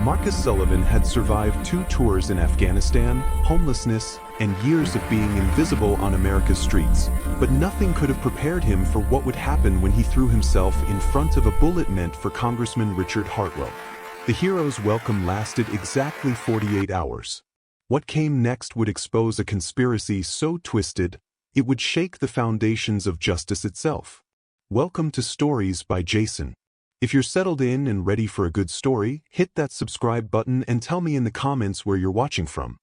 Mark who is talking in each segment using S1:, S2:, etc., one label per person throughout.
S1: Marcus Sullivan had survived 2 tours in Afghanistan, homelessness, and years of being invisible on America's streets, but nothing could have prepared him for what would happen when he threw himself in front of a bullet meant for Congressman Richard Hartwell. The hero's welcome lasted exactly 48 hours. What came next would expose a conspiracy so twisted, it would shake the foundations of justice itself. Welcome to Stories by Jason. If you're settled in and ready for a good story, hit that subscribe button and tell me in the comments where you're watching from.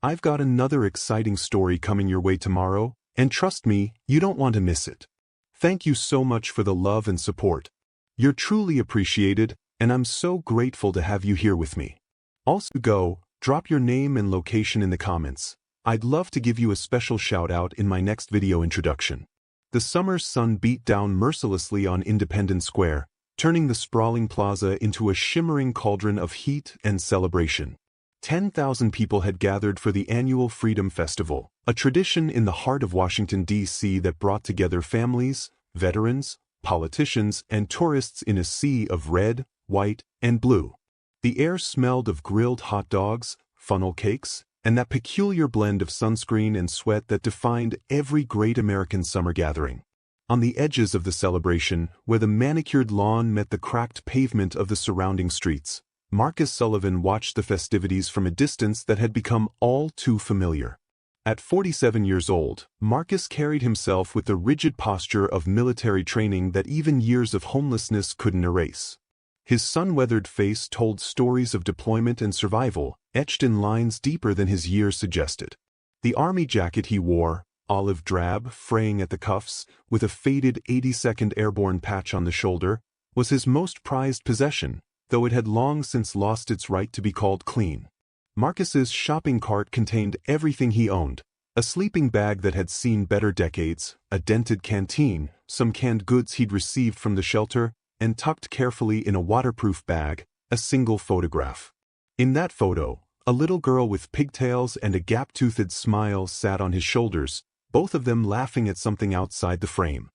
S1: I've got another exciting story coming your way tomorrow, and trust me, you don't want to miss it. Thank you so much for the love and support. You're truly appreciated, and I'm so grateful to have you here with me. Also drop your name and location in the comments. I'd love to give you a special shout out in my next video introduction. The summer sun beat down mercilessly on Independence Square, turning the sprawling plaza into a shimmering cauldron of heat and celebration. 10,000 people had gathered for the annual Freedom Festival, a tradition in the heart of Washington, D.C. that brought together families, veterans, politicians, and tourists in a sea of red, white, and blue. The air smelled of grilled hot dogs, funnel cakes, and that peculiar blend of sunscreen and sweat that defined every great American summer gathering. On the edges of the celebration, where the manicured lawn met the cracked pavement of the surrounding streets, Marcus Sullivan watched the festivities from a distance that had become all too familiar. At 47 years old, Marcus carried himself with the rigid posture of military training that even years of homelessness couldn't erase. His sun-weathered face told stories of deployment and survival, etched in lines deeper than his years suggested. The army jacket he wore, olive drab, fraying at the cuffs, with a faded 82nd Airborne patch on the shoulder, was his most prized possession, though it had long since lost its right to be called clean. Marcus's shopping cart contained everything he owned: a sleeping bag that had seen better decades, a dented canteen, some canned goods he'd received from the shelter, and tucked carefully in a waterproof bag, a single photograph. In that photo, a little girl with pigtails and a gap-toothed smile sat on his shoulders, both of them laughing at something outside the frame.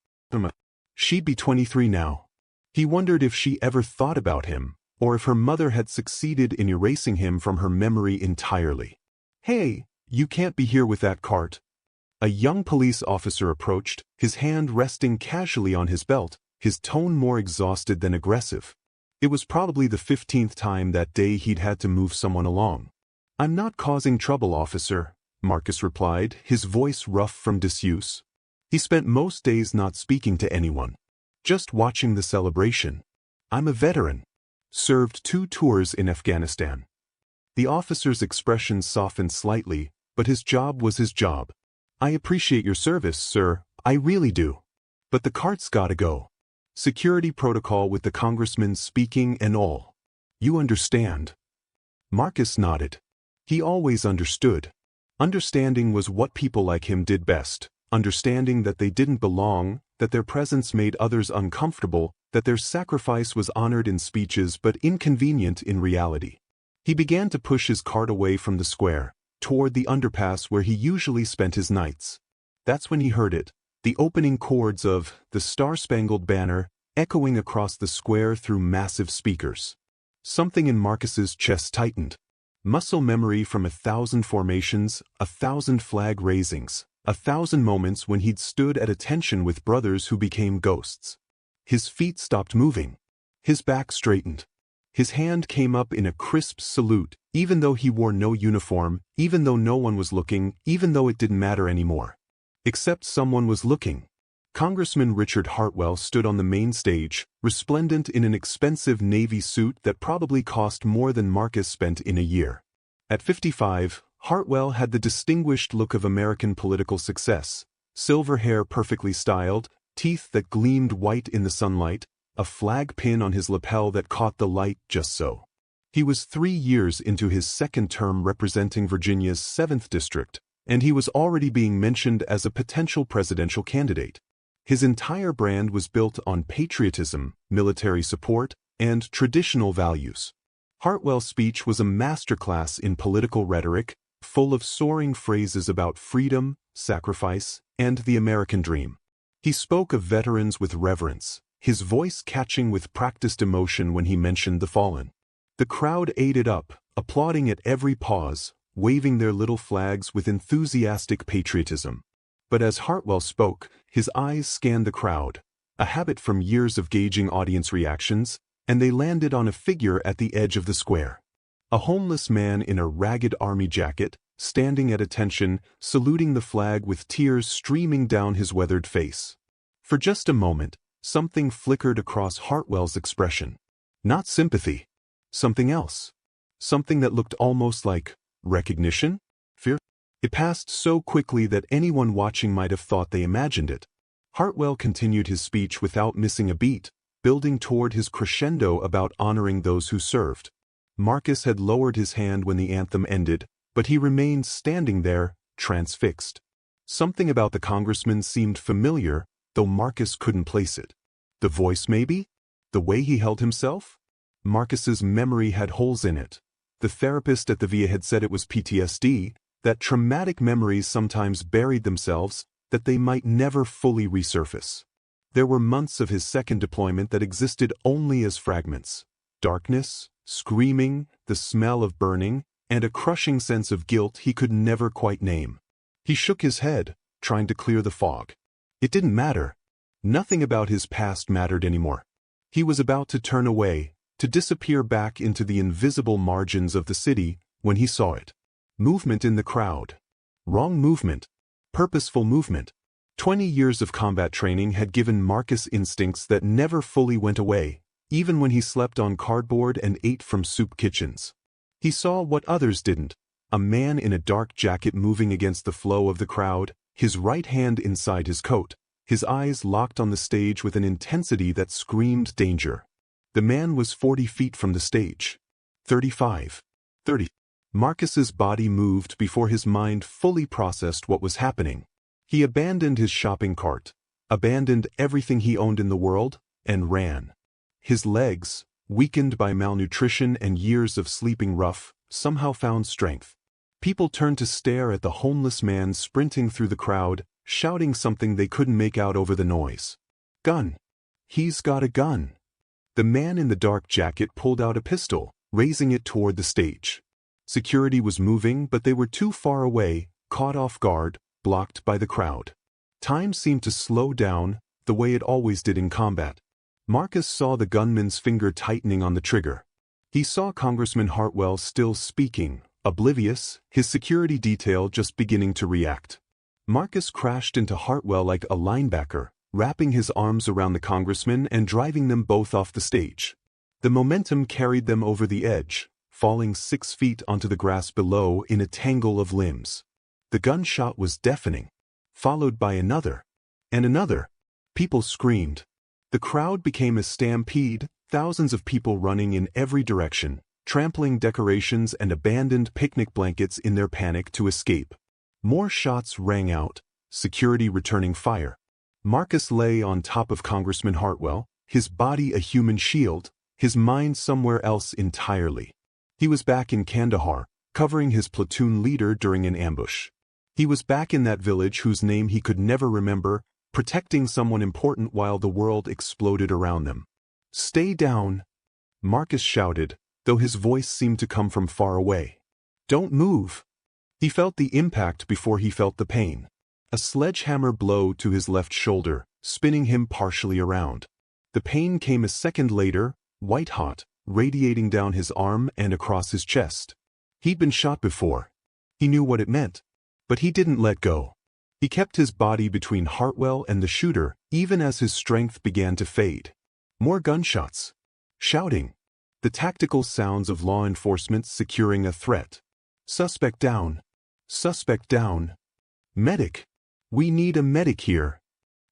S1: She'd be 23 now. He wondered if she ever thought about him, or if her mother had succeeded in erasing him from her memory entirely. "Hey, you can't be here with that cart." A young police officer approached, his hand resting casually on his belt, his tone more exhausted than aggressive. It was probably the 15th time that day he'd had to move someone along. "I'm not causing trouble, officer," Marcus replied, his voice rough from disuse. He spent most days not speaking to anyone, just watching the celebration. "I'm a veteran. Served 2 tours in Afghanistan." The officer's expression softened slightly, but his job was his job. "I appreciate your service, sir, I really do. But the cart's gotta go. Security protocol with the congressman speaking and all. You understand?" Marcus nodded. He always understood. Understanding was what people like him did best, understanding that they didn't belong, that their presence made others uncomfortable, that their sacrifice was honored in speeches but inconvenient in reality. He began to push his cart away from the square, toward the underpass where he usually spent his nights. That's when he heard it, the opening chords of "The Star-Spangled Banner" echoing across the square through massive speakers. Something in Marcus's chest tightened. Muscle memory from 1,000 formations, 1,000 flag raisings, 1,000 moments when he'd stood at attention with brothers who became ghosts. His feet stopped moving. His back straightened. His hand came up in a crisp salute, even though he wore no uniform, even though no one was looking, even though it didn't matter anymore. Except someone was looking. Congressman Richard Hartwell stood on the main stage, resplendent in an expensive navy suit that probably cost more than Marcus spent in a year. At 55, Hartwell had the distinguished look of American political success: silver hair perfectly styled, teeth that gleamed white in the sunlight, a flag pin on his lapel that caught the light just so. He was 3 years into his second term representing Virginia's 7th district, and he was already being mentioned as a potential presidential candidate. His entire brand was built on patriotism, military support, and traditional values. Hartwell's speech was a masterclass in political rhetoric, full of soaring phrases about freedom, sacrifice, and the American dream. He spoke of veterans with reverence, his voice catching with practiced emotion when he mentioned the fallen. The crowd ate it up, applauding at every pause, waving their little flags with enthusiastic patriotism. But as Hartwell spoke, his eyes scanned the crowd, a habit from years of gauging audience reactions, and they landed on a figure at the edge of the square. A homeless man in a ragged army jacket, standing at attention, saluting the flag with tears streaming down his weathered face. For just a moment, something flickered across Hartwell's expression. Not sympathy. Something else. Something that looked almost like recognition? Fear? It passed so quickly that anyone watching might have thought they imagined it. Hartwell continued his speech without missing a beat, building toward his crescendo about honoring those who served. Marcus had lowered his hand when the anthem ended, but he remained standing there, transfixed. Something about the congressman seemed familiar, though Marcus couldn't place it. The voice maybe? The way he held himself? Marcus's memory had holes in it. The therapist at the VA had said it was PTSD, that traumatic memories sometimes buried themselves, that they might never fully resurface. There were months of his second deployment that existed only as fragments. Darkness, screaming, the smell of burning, and a crushing sense of guilt he could never quite name. He shook his head, trying to clear the fog. It didn't matter. Nothing about his past mattered anymore. He was about to turn away, to disappear back into the invisible margins of the city, when he saw it. Movement in the crowd. Wrong movement. Purposeful movement. 20 years of combat training had given Marcus instincts that never fully went away, even when he slept on cardboard and ate from soup kitchens. He saw what others didn't, a man in a dark jacket moving against the flow of the crowd, his right hand inside his coat, his eyes locked on the stage with an intensity that screamed danger. The man was 40 feet from the stage. 35. 30. Marcus's body moved before his mind fully processed what was happening. He abandoned his shopping cart, abandoned everything he owned in the world, and ran. His legs, weakened by malnutrition and years of sleeping rough, somehow found strength. People turned to stare at the homeless man sprinting through the crowd, shouting something they couldn't make out over the noise. Gun. He's got a gun. The man in the dark jacket pulled out a pistol, raising it toward the stage. Security was moving, but they were too far away, caught off guard, blocked by the crowd. Time seemed to slow down, the way it always did in combat. Marcus saw the gunman's finger tightening on the trigger. He saw Congressman Hartwell still speaking, oblivious, his security detail just beginning to react. Marcus crashed into Hartwell like a linebacker, wrapping his arms around the congressman and driving them both off the stage. The momentum carried them over the edge, falling 6 feet onto the grass below in a tangle of limbs. The gunshot was deafening, followed by another, and another. People screamed. The crowd became a stampede, thousands of people running in every direction, trampling decorations and abandoned picnic blankets in their panic to escape. More shots rang out, security returning fire. Marcus lay on top of Congressman Hartwell, his body a human shield, his mind somewhere else entirely. He was back in Kandahar, covering his platoon leader during an ambush. He was back in that village whose name he could never remember, protecting someone important while the world exploded around them. "Stay down," Marcus shouted, though his voice seemed to come from far away. "Don't move." He felt the impact before he felt the pain. A sledgehammer blow to his left shoulder, spinning him partially around. The pain came a second later, white-hot, radiating down his arm and across his chest. He'd been shot before. He knew what it meant. But he didn't let go. He kept his body between Hartwell and the shooter, even as his strength began to fade. More gunshots. Shouting. The tactical sounds of law enforcement securing a threat. "Suspect down. Suspect down. Medic. We need a medic here."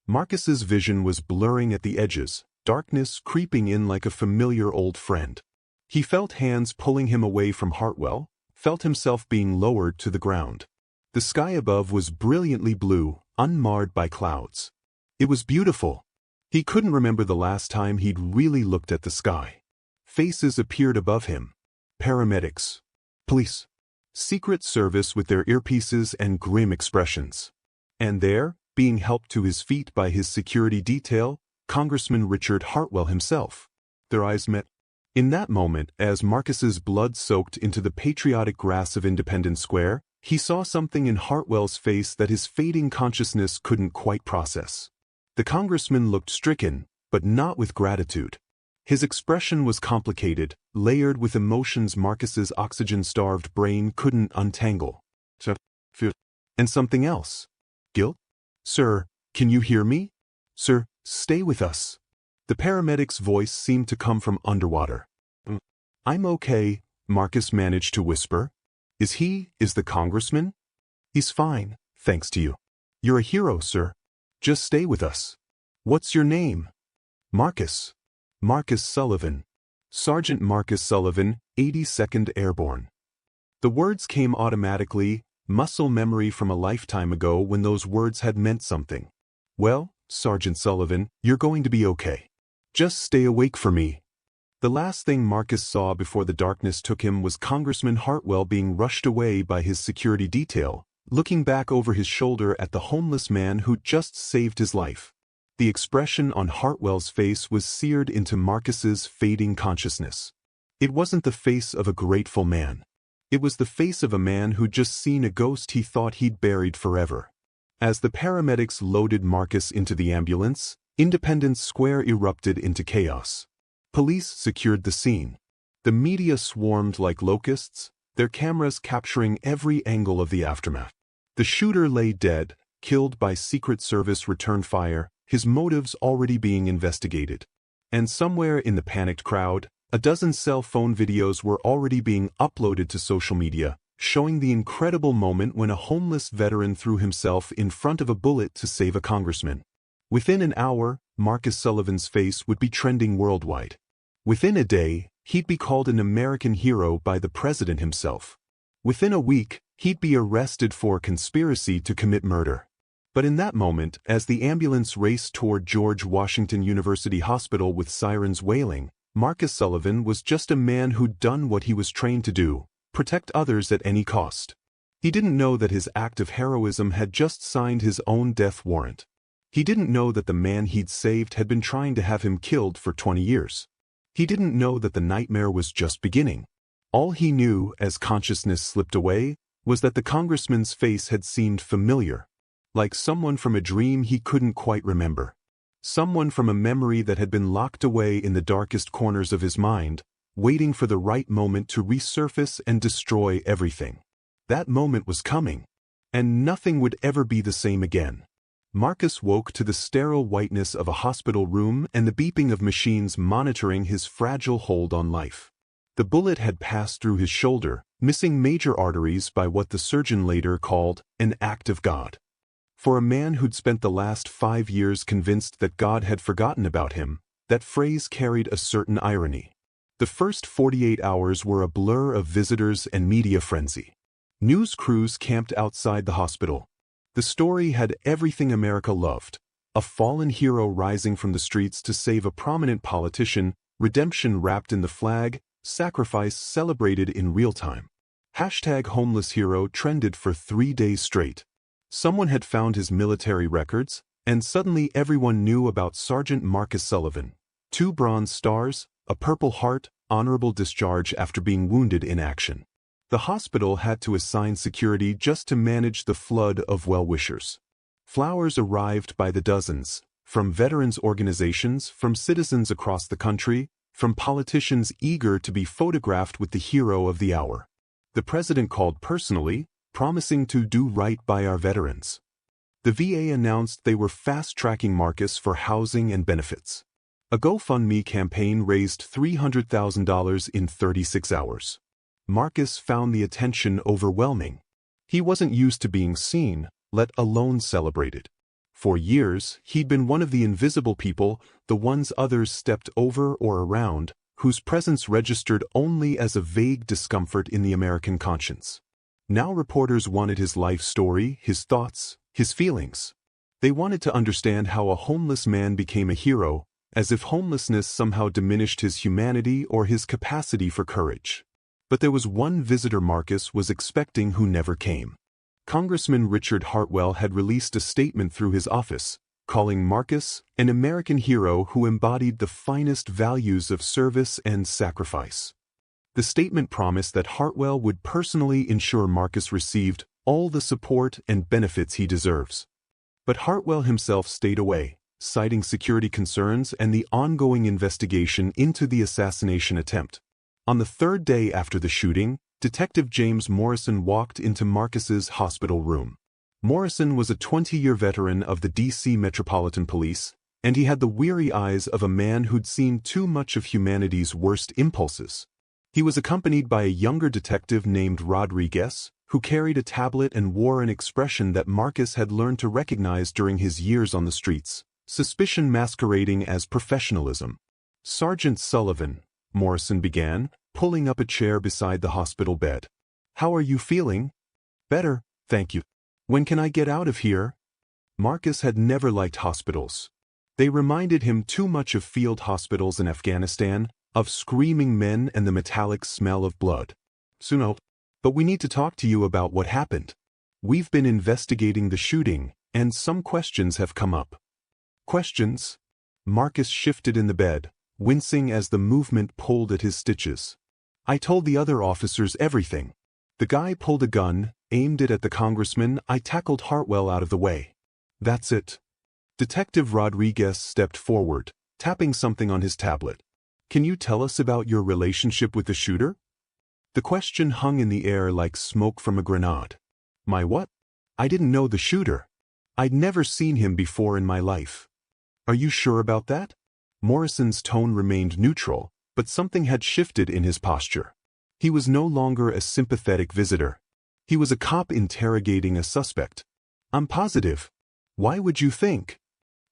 S1: Marcus's vision was blurring at the edges, darkness creeping in like a familiar old friend. He felt hands pulling him away from Hartwell, felt himself being lowered to the ground. The sky above was brilliantly blue, unmarred by clouds. It was beautiful. He couldn't remember the last time he'd really looked at the sky. Faces appeared above him. Paramedics. Police. Secret Service with their earpieces and grim expressions. And there, being helped to his feet by his security detail, Congressman Richard Hartwell himself. Their eyes met. In that moment, as Marcus's blood soaked into the patriotic grass of Independence Square, he saw something in Hartwell's face that his fading consciousness couldn't quite process. The congressman looked stricken, but not with gratitude. His expression was complicated, layered with emotions Marcus's oxygen-starved brain couldn't untangle. Fear. And something else. Guilt? Sir, can you hear me? Sir, stay with us. The paramedic's voice seemed to come from underwater. I'm okay, Marcus managed to whisper. Is the congressman? He's fine, thanks to you. You're a hero, sir. Just stay with us. What's your name? Marcus. Marcus Sullivan. Sergeant Marcus Sullivan, 82nd Airborne. The words came automatically, muscle memory from a lifetime ago when those words had meant something. Well, Sergeant Sullivan, you're going to be okay. Just stay awake for me. The last thing Marcus saw before the darkness took him was Congressman Hartwell being rushed away by his security detail, looking back over his shoulder at the homeless man who'd just saved his life. The expression on Hartwell's face was seared into Marcus's fading consciousness. It wasn't the face of a grateful man. It was the face of a man who'd just seen a ghost he thought he'd buried forever. As the paramedics loaded Marcus into the ambulance, Independence Square erupted into chaos. Police secured the scene. The media swarmed like locusts, their cameras capturing every angle of the aftermath. The shooter lay dead, killed by Secret Service return fire, his motives already being investigated. And somewhere in the panicked crowd, a dozen cell phone videos were already being uploaded to social media, showing the incredible moment when a homeless veteran threw himself in front of a bullet to save a congressman. Within an hour, Marcus Sullivan's face would be trending worldwide. Within a day, he'd be called an American hero by the president himself. Within a week, he'd be arrested for conspiracy to commit murder. But in that moment, as the ambulance raced toward George Washington University Hospital with sirens wailing, Marcus Sullivan was just a man who'd done what he was trained to do, protect others at any cost. He didn't know that his act of heroism had just signed his own death warrant. He didn't know that the man he'd saved had been trying to have him killed for 20 years. He didn't know that the nightmare was just beginning. All he knew, as consciousness slipped away, was that the congressman's face had seemed familiar, like someone from a dream he couldn't quite remember. Someone from a memory that had been locked away in the darkest corners of his mind, waiting for the right moment to resurface and destroy everything. That moment was coming, and nothing would ever be the same again. Marcus woke to the sterile whiteness of a hospital room and the beeping of machines monitoring his fragile hold on life. The bullet had passed through his shoulder, missing major arteries by what the surgeon later called an act of God. For a man who'd spent the last 5 years convinced that God had forgotten about him, that phrase carried a certain irony. The first 48 hours were a blur of visitors and media frenzy. News crews camped outside the hospital. The story had everything America loved: a fallen hero rising from the streets to save a prominent politician, redemption wrapped in the flag, sacrifice celebrated in real time. #HomelessHero trended for 3 days straight. Someone had found his military records, and suddenly everyone knew about Sergeant Marcus Sullivan. 2 Bronze Stars, a Purple Heart, honorable discharge after being wounded in action. The hospital had to assign security just to manage the flood of well-wishers. Flowers arrived by the dozens, from veterans organizations, from citizens across the country, from politicians eager to be photographed with the hero of the hour. The president called personally, promising to do right by our veterans. The VA announced they were fast-tracking Marcus for housing and benefits. A GoFundMe campaign raised $300,000 in 36 hours. Marcus found the attention overwhelming. He wasn't used to being seen, let alone celebrated. For years, he'd been one of the invisible people, the ones others stepped over or around, whose presence registered only as a vague discomfort in the American conscience. Now reporters wanted his life story, his thoughts, his feelings. They wanted to understand how a homeless man became a hero, as if homelessness somehow diminished his humanity or his capacity for courage. But there was one visitor Marcus was expecting who never came. Congressman Richard Hartwell had released a statement through his office, calling Marcus an American hero who embodied the finest values of service and sacrifice. The statement promised that Hartwell would personally ensure Marcus received all the support and benefits he deserves. But Hartwell himself stayed away, citing security concerns and the ongoing investigation into the assassination attempt. On the third day after the shooting, Detective James Morrison walked into Marcus's hospital room. Morrison was a 20-year veteran of the D.C. Metropolitan Police, and he had the weary eyes of a man who'd seen too much of humanity's worst impulses. He was accompanied by a younger detective named Rodriguez, who carried a tablet and wore an expression that Marcus had learned to recognize during his years on the streets, suspicion masquerading as professionalism. "Sergeant Sullivan," Morrison began, pulling up a chair beside the hospital bed. "How are you feeling?" "Better, thank you." "When can I get out of here?" Marcus had never liked hospitals. They reminded him too much of field hospitals in Afghanistan, of screaming men and the metallic smell of blood. "Soon, but we need to talk to you about what happened. We've been investigating the shooting, and some questions have come up." "Questions?" Marcus shifted in the bed, wincing as the movement pulled at his stitches. "I told the other officers everything. The guy pulled a gun, aimed it at the congressman. I tackled Hartwell out of the way. That's it." Detective Rodriguez stepped forward, tapping something on his tablet. "Can you tell us about your relationship with the shooter?" The question hung in the air like smoke from a grenade. "My what? I didn't know the shooter. I'd never seen him before in my life." "Are you sure about that?" Morrison's tone remained neutral, but something had shifted in his posture. He was no longer a sympathetic visitor. He was a cop interrogating a suspect. "I'm positive. Why would you think?"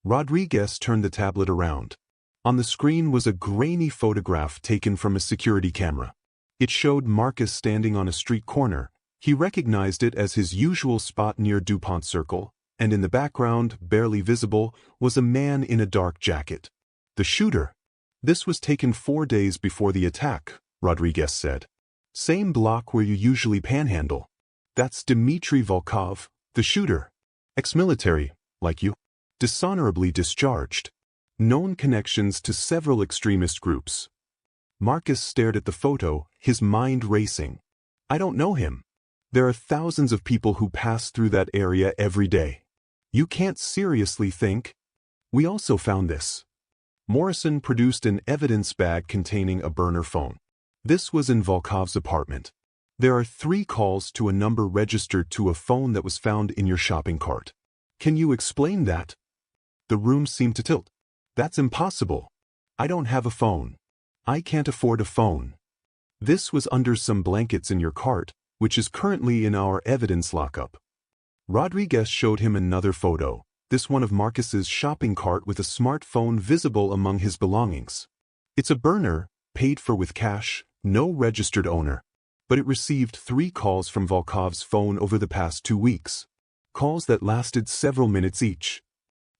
S1: Rodriguez turned the tablet around. On the screen was a grainy photograph taken from a security camera. It showed Marcus standing on a street corner. He recognized it as his usual spot near DuPont Circle, and in the background, barely visible, was a man in a dark jacket. The shooter. "This was taken 4 days before the attack," Rodriguez said. "Same block where you usually panhandle. That's Dmitry Volkov, the shooter. Ex-military, like you. Dishonorably discharged. Known connections to several extremist groups." Marcus stared at the photo, his mind racing. "I don't know him. There are thousands of people who pass through that area every day. You can't seriously think." "We also found this." Morrison produced an evidence bag containing a burner phone. This was in Volkov's apartment. "There are 3 calls to a number registered to a phone that was found in your shopping cart. Can you explain that?" The room seemed to tilt. "That's impossible. I don't have a phone. I can't afford a phone. This was under some blankets in your cart, which is currently in our evidence lockup." Rodriguez showed him another photo, this one of Marcus's shopping cart with a smartphone visible among his belongings. "It's a burner, paid for with cash, no registered owner. But it received 3 calls from Volkov's phone over the past 2 weeks. Calls that lasted several minutes each."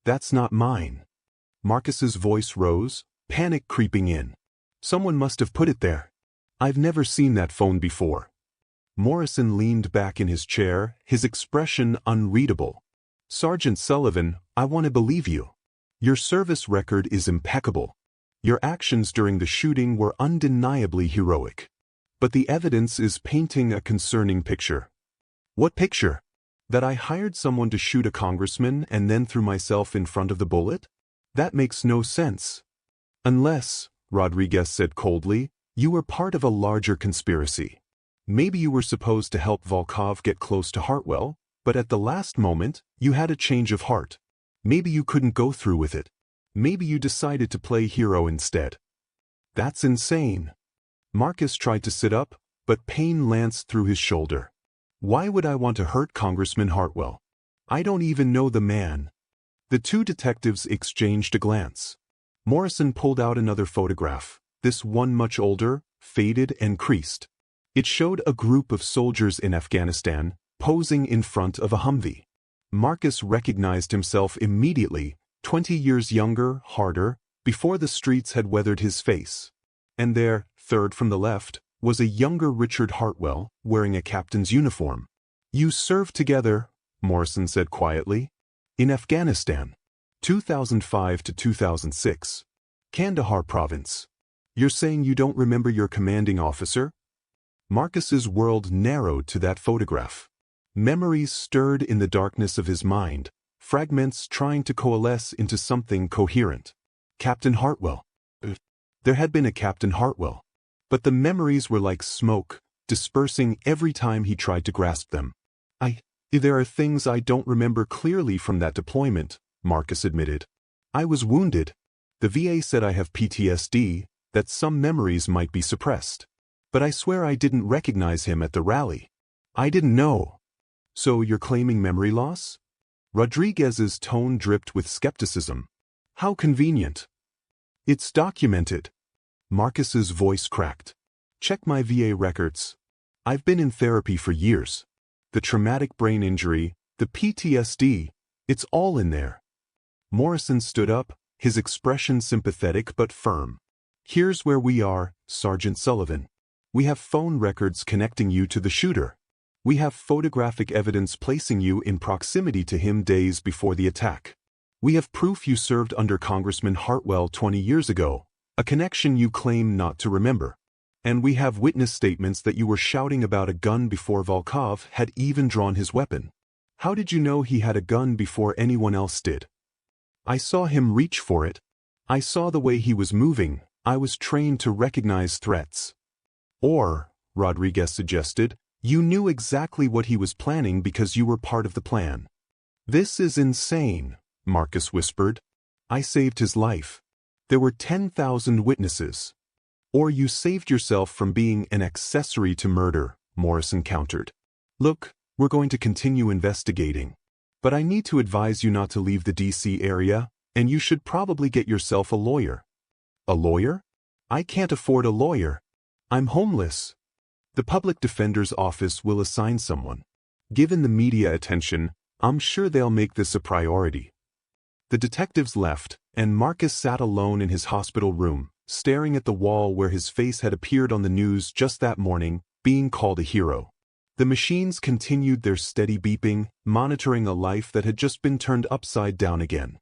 S1: "That's not mine." Marcus's voice rose, panic creeping in. "Someone must have put it there. I've never seen that phone before." Morrison leaned back in his chair, his expression unreadable. "Sergeant Sullivan, I want to believe you. Your service record is impeccable. Your actions during the shooting were undeniably heroic. But the evidence is painting a concerning picture." "What picture?" "That I hired someone to shoot a congressman and then threw myself in front of the bullet? That makes no sense." "Unless," Rodriguez said coldly, "you were part of a larger conspiracy. Maybe you were supposed to help Volkov get close to Hartwell, but at the last moment, you had a change of heart. Maybe you couldn't go through with it. Maybe you decided to play hero instead." "That's insane." Marcus tried to sit up, but pain lanced through his shoulder. "Why would I want to hurt Congressman Hartwell? I don't even know the man." The 2 detectives exchanged a glance. Morrison pulled out another photograph, this one much older, faded and creased. It showed a group of soldiers in Afghanistan, posing in front of a Humvee. Marcus recognized himself immediately, 20 years younger, harder, before the streets had weathered his face. And there, third from the left, was a younger Richard Hartwell, wearing a captain's uniform. "You served together," Morrison said quietly. "In Afghanistan." 2005 to 2006. Kandahar Province. You're saying you don't remember your commanding officer? Marcus's world narrowed to that photograph. Memories stirred in the darkness of his mind, fragments trying to coalesce into something coherent. Captain Hartwell. There had been a Captain Hartwell. But the memories were like smoke, dispersing every time he tried to grasp them. There are things I don't remember clearly from that deployment, Marcus admitted. I was wounded. The VA said I have PTSD, that some memories might be suppressed. But I swear I didn't recognize him at the rally. I didn't know. So you're claiming memory loss? Rodriguez's tone dripped with skepticism. How convenient. It's documented. Marcus's voice cracked. Check my VA records. I've been in therapy for years. The traumatic brain injury, the PTSD, it's all in there. Morrison stood up, his expression sympathetic but firm. Here's where we are, Sergeant Sullivan. We have phone records connecting you to the shooter. We have photographic evidence placing you in proximity to him days before the attack. We have proof you served under Congressman Hartwell 20 years ago, a connection you claim not to remember. And we have witness statements that you were shouting about a gun before Volkov had even drawn his weapon. How did you know he had a gun before anyone else did? I saw him reach for it. I saw the way he was moving. I was trained to recognize threats. Or, Rodriguez suggested, you knew exactly what he was planning because you were part of the plan. This is insane, Marcus whispered. I saved his life. There were 10,000 witnesses. Or you saved yourself from being an accessory to murder, Morrison countered. Look, we're going to continue investigating. But I need to advise you not to leave the DC area, and you should probably get yourself a lawyer. A lawyer? I can't afford a lawyer. I'm homeless. The public defender's office will assign someone. Given the media attention, I'm sure they'll make this a priority. The detectives left, and Marcus sat alone in his hospital room, staring at the wall where his face had appeared on the news just that morning, being called a hero. The machines continued their steady beeping, monitoring a life that had just been turned upside down again.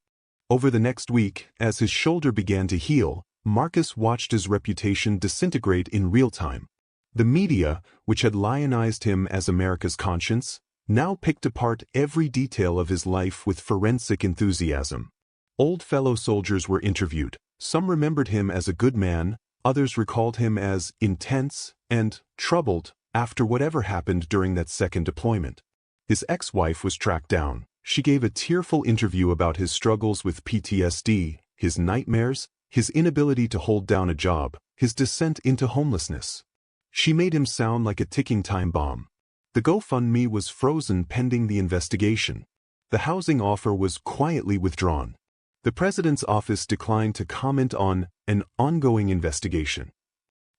S1: Over the next week, as his shoulder began to heal, Marcus watched his reputation disintegrate in real time. The media, which had lionized him as America's conscience, now picked apart every detail of his life with forensic enthusiasm. Old fellow soldiers were interviewed. Some remembered him as a good man, others recalled him as intense and troubled after whatever happened during that second deployment. His ex-wife was tracked down. She gave a tearful interview about his struggles with PTSD, his nightmares, his inability to hold down a job, his descent into homelessness. She made him sound like a ticking time bomb. The GoFundMe was frozen pending the investigation. The housing offer was quietly withdrawn. The president's office declined to comment on an ongoing investigation.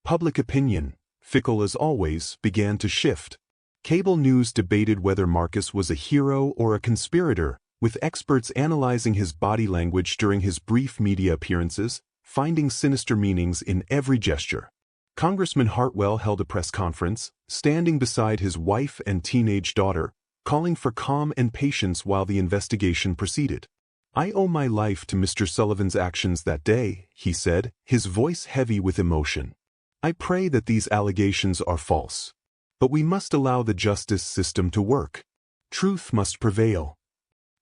S1: Public opinion, fickle as always, began to shift. Cable news debated whether Marcus was a hero or a conspirator, with experts analyzing his body language during his brief media appearances, finding sinister meanings in every gesture. Congressman Hartwell held a press conference, standing beside his wife and teenage daughter, calling for calm and patience while the investigation proceeded. I owe my life to Mr. Sullivan's actions that day, he said, his voice heavy with emotion. I pray that these allegations are false. But we must allow the justice system to work. Truth must prevail.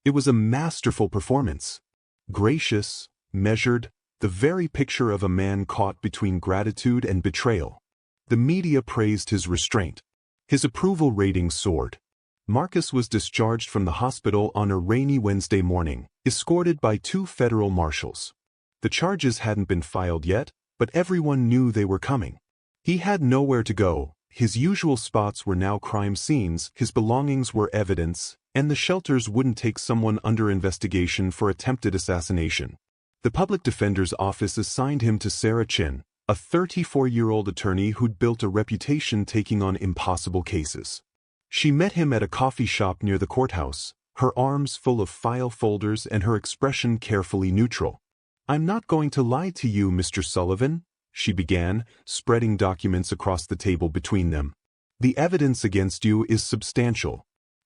S1: It was a masterful performance. Gracious, measured, the very picture of a man caught between gratitude and betrayal. The media praised his restraint. His approval rating soared. Marcus was discharged from the hospital on a rainy Wednesday morning, escorted by 2 federal marshals. The charges hadn't been filed yet, but everyone knew they were coming. He had nowhere to go. His usual spots were now crime scenes, his belongings were evidence, and the shelters wouldn't take someone under investigation for attempted assassination. The public defender's office assigned him to Sarah Chin, a 34-year-old attorney who'd built a reputation taking on impossible cases. She met him at a coffee shop near the courthouse, her arms full of file folders and her expression carefully neutral. I'm not going to lie to you, Mr. Sullivan, she began, spreading documents across the table between them. The evidence against you is substantial.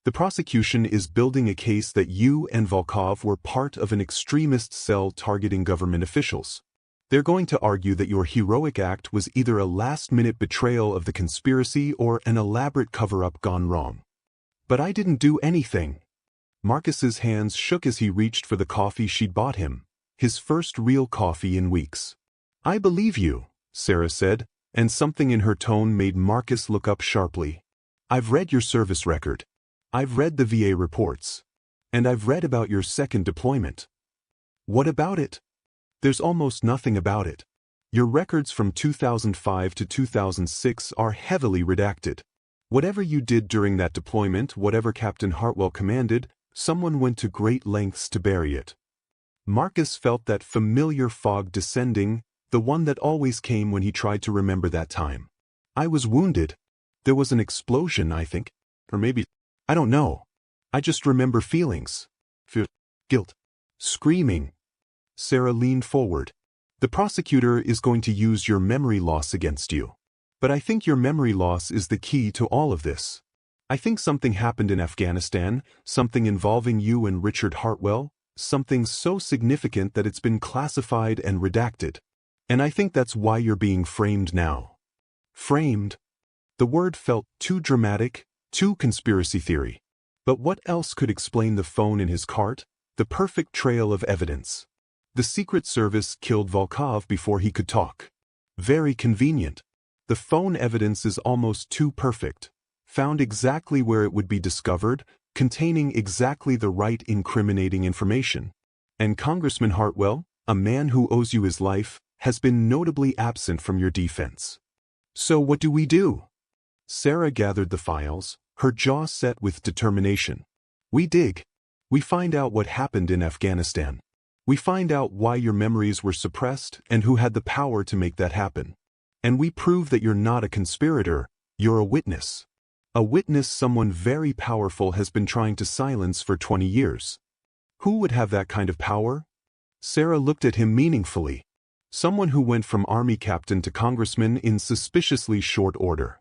S1: The prosecution is building a case that you and Volkov were part of an extremist cell targeting government officials. They're going to argue that your heroic act was either a last-minute betrayal of the conspiracy or an elaborate cover-up gone wrong. But I didn't do anything. Marcus's hands shook as he reached for the coffee she'd bought him, his first real coffee in weeks. I believe you, Sarah said, and something in her tone made Marcus look up sharply. I've read your service record. I've read the VA reports. And I've read about your second deployment. What about it? There's almost nothing about it. Your records from 2005 to 2006 are heavily redacted. Whatever you did during that deployment, whatever Captain Hartwell commanded, someone went to great lengths to bury it. Marcus felt that familiar fog descending, the one that always came when he tried to remember that time. I was wounded. There was an explosion, I think. Or maybe, I don't know. I just remember feelings. Fear, guilt, screaming. Sarah leaned forward. The prosecutor is going to use your memory loss against you. But I think your memory loss is the key to all of this. I think something happened in Afghanistan, something involving you and Richard Hartwell, something so significant that it's been classified and redacted. And I think that's why you're being framed now. Framed? The word felt too dramatic, too conspiracy theory. But what else could explain the phone in his cart? The perfect trail of evidence. The Secret Service killed Volkov before he could talk. Very convenient. The phone evidence is almost too perfect. Found exactly where it would be discovered, containing exactly the right incriminating information. And Congressman Hartwell, a man who owes you his life, has been notably absent from your defense. So what do we do? Sarah gathered the files, her jaw set with determination. We dig. We find out what happened in Afghanistan. We find out why your memories were suppressed and who had the power to make that happen. And we prove that you're not a conspirator, you're a witness. A witness someone very powerful has been trying to silence for 20 years. Who would have that kind of power? Sarah looked at him meaningfully. Someone who went from army captain to congressman in suspiciously short order.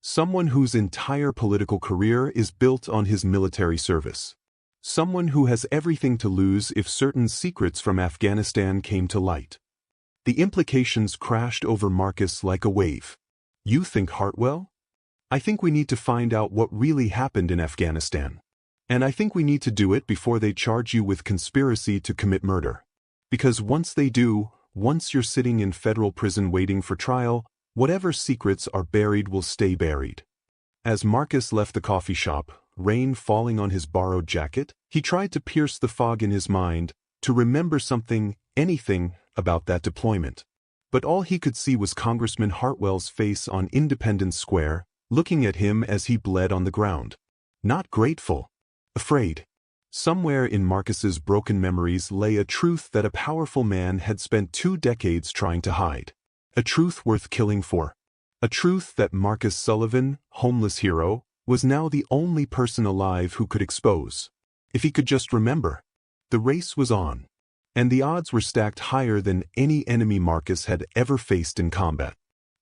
S1: Someone whose entire political career is built on his military service. Someone who has everything to lose if certain secrets from Afghanistan came to light. The implications crashed over Marcus like a wave. You think Hartwell? I think we need to find out what really happened in Afghanistan. And I think we need to do it before they charge you with conspiracy to commit murder. Because once they do, once you're sitting in federal prison waiting for trial, whatever secrets are buried will stay buried. As Marcus left the coffee shop, rain falling on his borrowed jacket, he tried to pierce the fog in his mind, to remember something, anything, about that deployment. But all he could see was Congressman Hartwell's face on Independence Square, looking at him as he bled on the ground. Not grateful. Afraid. Somewhere in Marcus's broken memories lay a truth that a powerful man had spent 2 decades trying to hide. A truth worth killing for. A truth that Marcus Sullivan, homeless hero, was now the only person alive who could expose. If he could just remember. The race was on. And the odds were stacked higher than any enemy Marcus had ever faced in combat.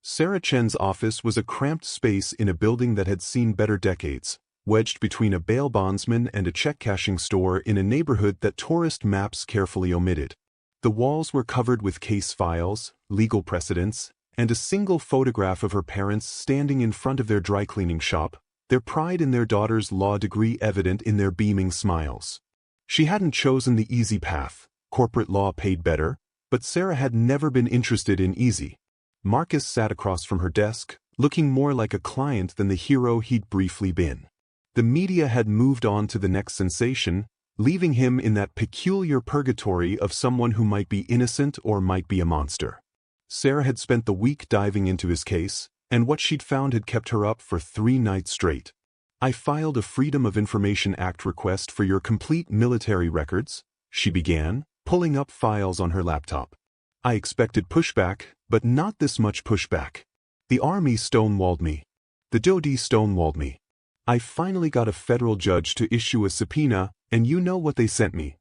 S1: Sarah Chen's office was a cramped space in a building that had seen better decades, wedged between a bail bondsman and a check-cashing store in a neighborhood that tourist maps carefully omitted. The walls were covered with case files, legal precedents, and a single photograph of her parents standing in front of their dry-cleaning shop, their pride in their daughter's law degree evident in their beaming smiles. She hadn't chosen the easy path. Corporate law paid better, but Sarah had never been interested in easy. Marcus sat across from her desk, looking more like a client than the hero he'd briefly been. The media had moved on to the next sensation, leaving him in that peculiar purgatory of someone who might be innocent or might be a monster. Sarah had spent the week diving into his case, and what she'd found had kept her up for 3 nights straight. I filed a Freedom of Information Act request for your complete military records, she began, pulling up files on her laptop. I expected pushback, but not this much pushback. The Army stonewalled me. The DoD stonewalled me. I finally got a federal judge to issue a subpoena, and you know what they sent me.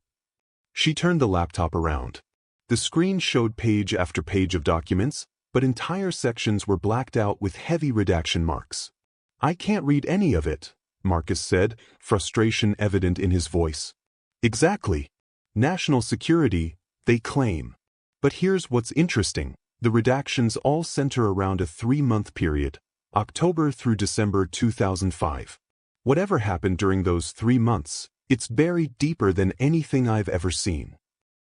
S1: She turned the laptop around. The screen showed page after page of documents, but entire sections were blacked out with heavy redaction marks. I can't read any of it, Marcus said, frustration evident in his voice. Exactly. National security, they claim. But here's what's interesting. The redactions all center around a 3-month period, October through December 2005. Whatever happened during those 3 months, it's buried deeper than anything I've ever seen.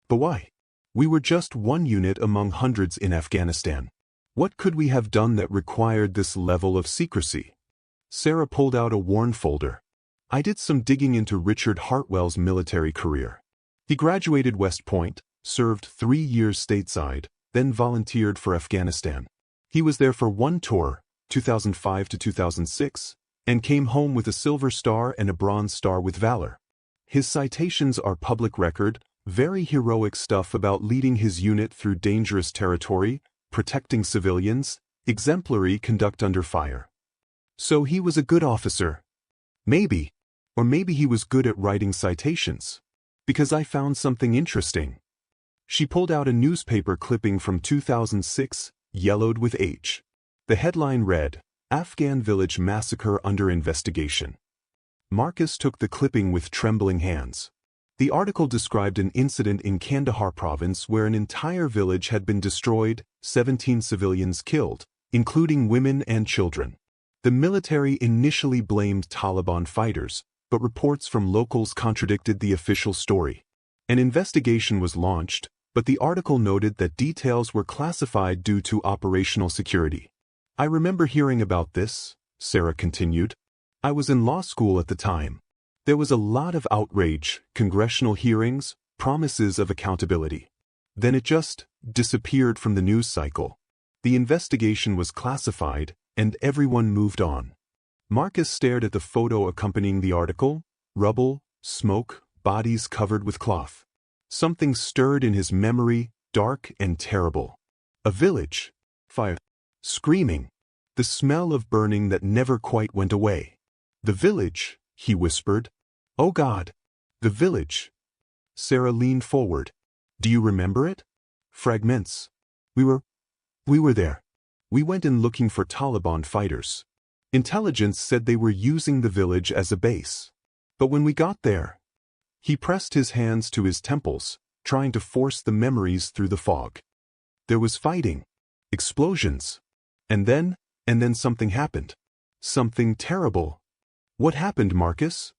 S1: But why? We were just one unit among hundreds in Afghanistan. What could we have done that required this level of secrecy? Sarah pulled out a worn folder. I did some digging into Richard Hartwell's military career. He graduated West Point, served 3 years stateside, then volunteered for Afghanistan. He was there for one tour, 2005 to 2006, and came home with a Silver Star and a Bronze Star with Valor. His citations are public record, very heroic stuff about leading his unit through dangerous territory, protecting civilians, exemplary conduct under fire. So he was a good officer. Maybe. Or maybe he was good at writing citations. Because I found something interesting. She pulled out a newspaper clipping from 2006, yellowed with H. The headline read, Afghan Village Massacre Under Investigation. Marcus took the clipping with trembling hands. The article described an incident in Kandahar province where an entire village had been destroyed, 17 civilians killed, including women and children. The military initially blamed Taliban fighters, but reports from locals contradicted the official story. An investigation was launched, but the article noted that details were classified due to operational security. I remember hearing about this, Sarah continued. I was in law school at the time. There was a lot of outrage, congressional hearings, promises of accountability. Then it just disappeared from the news cycle. The investigation was classified, and everyone moved on. Marcus stared at the photo accompanying the article, rubble, smoke, bodies covered with cloth. Something stirred in his memory, dark and terrible. A village. Fire. Screaming. The smell of burning that never quite went away. The village, he whispered. Oh God. The village. Sarah leaned forward. Do you remember it? Fragments. We were there. We went in looking for Taliban fighters. Intelligence said they were using the village as a base. But when we got there, he pressed his hands to his temples, trying to force the memories through the fog. There was fighting, explosions, and then something happened. Something terrible. What happened, Marcus?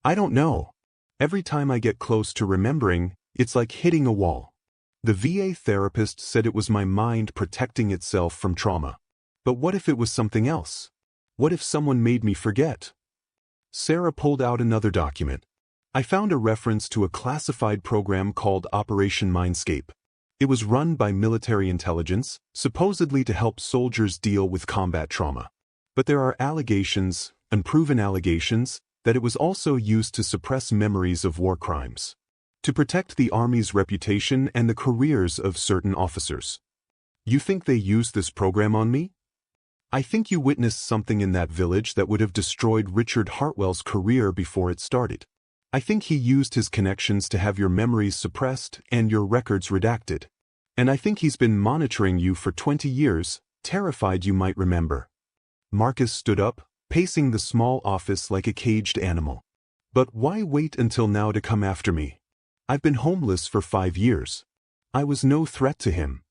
S1: I don't know. Every time I get close to remembering, it's like hitting a wall. The VA therapist said it was my mind protecting itself from trauma. But what if it was something else? What if someone made me forget? Sarah pulled out another document. I found a reference to a classified program called Operation Mindscape. It was run by military intelligence, supposedly to help soldiers deal with combat trauma. But there are allegations, unproven allegations, that it was also used to suppress memories of war crimes. To protect the Army's reputation and the careers of certain officers. You think they used this program on me? I think you witnessed something in that village that would have destroyed Richard Hartwell's career before it started. I think he used his connections to have your memories suppressed and your records redacted. And I think he's been monitoring you for 20 years, terrified you might remember. Marcus stood up, pacing the small office like a caged animal. But why wait until now to come after me? I've been homeless for 5 years. I was no threat to him.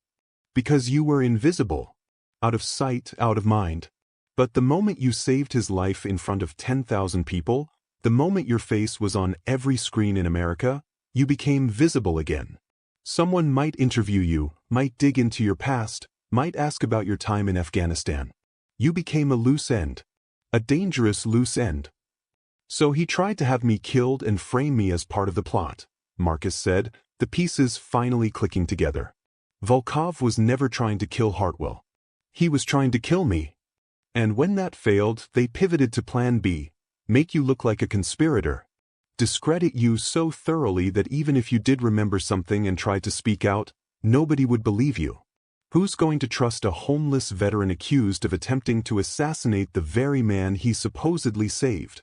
S1: Because you were invisible. Out of sight, out of mind. But the moment you saved his life in front of 10,000 people, the moment your face was on every screen in America, you became visible again. Someone might interview you, might dig into your past, might ask about your time in Afghanistan. You became a loose end. A dangerous loose end. So he tried to have me killed and frame me as part of the plot, Marcus said, the pieces finally clicking together. Volkov was never trying to kill Hartwell. He was trying to kill me. And when that failed, they pivoted to Plan B, make you look like a conspirator. Discredit you so thoroughly that even if you did remember something and tried to speak out, nobody would believe you. Who's going to trust a homeless veteran accused of attempting to assassinate the very man he supposedly saved?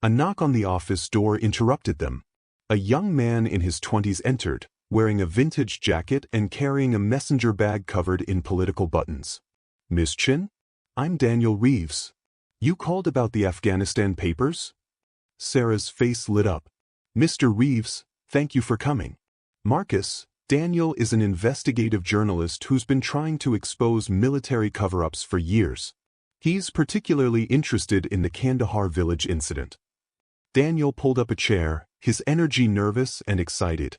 S1: A knock on the office door interrupted them. A young man in his 20s entered, wearing a vintage jacket and carrying a messenger bag covered in political buttons. Miss Chin? I'm Daniel Reeves. You called about the Afghanistan papers? Sarah's face lit up. Mr. Reeves, thank you for coming. Marcus, Daniel is an investigative journalist who's been trying to expose military cover-ups for years. He's particularly interested in the Kandahar village incident. Daniel pulled up a chair, his energy nervous and excited.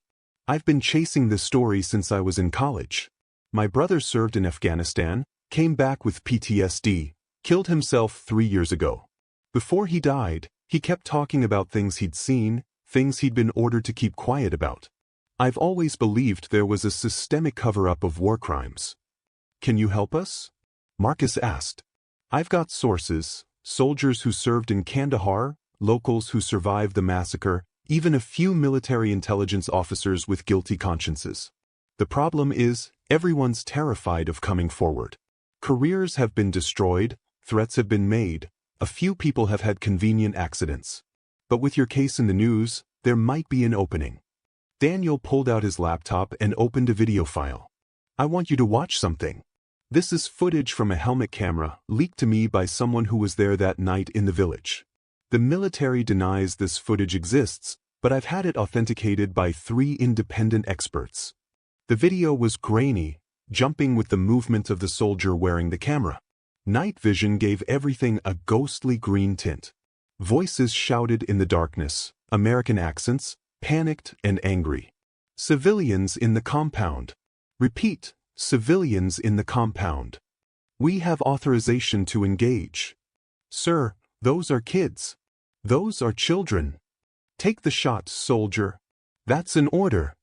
S1: I've been chasing this story since I was in college. My brother served in Afghanistan, came back with PTSD, killed himself 3 years ago. Before he died, he kept talking about things he'd seen, things he'd been ordered to keep quiet about. I've always believed there was a systemic cover-up of war crimes. Can you help us? Marcus asked. I've got sources, soldiers who served in Kandahar, locals who survived the massacre, even a few military intelligence officers with guilty consciences. The problem is, everyone's terrified of coming forward. Careers have been destroyed, threats have been made, a few people have had convenient accidents. But with your case in the news, there might be an opening. Daniel pulled out his laptop and opened a video file. I want you to watch something. This is footage from a helmet camera leaked to me by someone who was there that night in the village. The military denies this footage exists, but I've had it authenticated by 3 independent experts. The video was grainy, jumping with the movement of the soldier wearing the camera. Night vision gave everything a ghostly green tint. Voices shouted in the darkness, American accents, panicked and angry. Civilians in the compound. Repeat, civilians in the compound. We have authorization to engage. Sir, those are kids. Those are children. Take the shot, soldier. That's an order.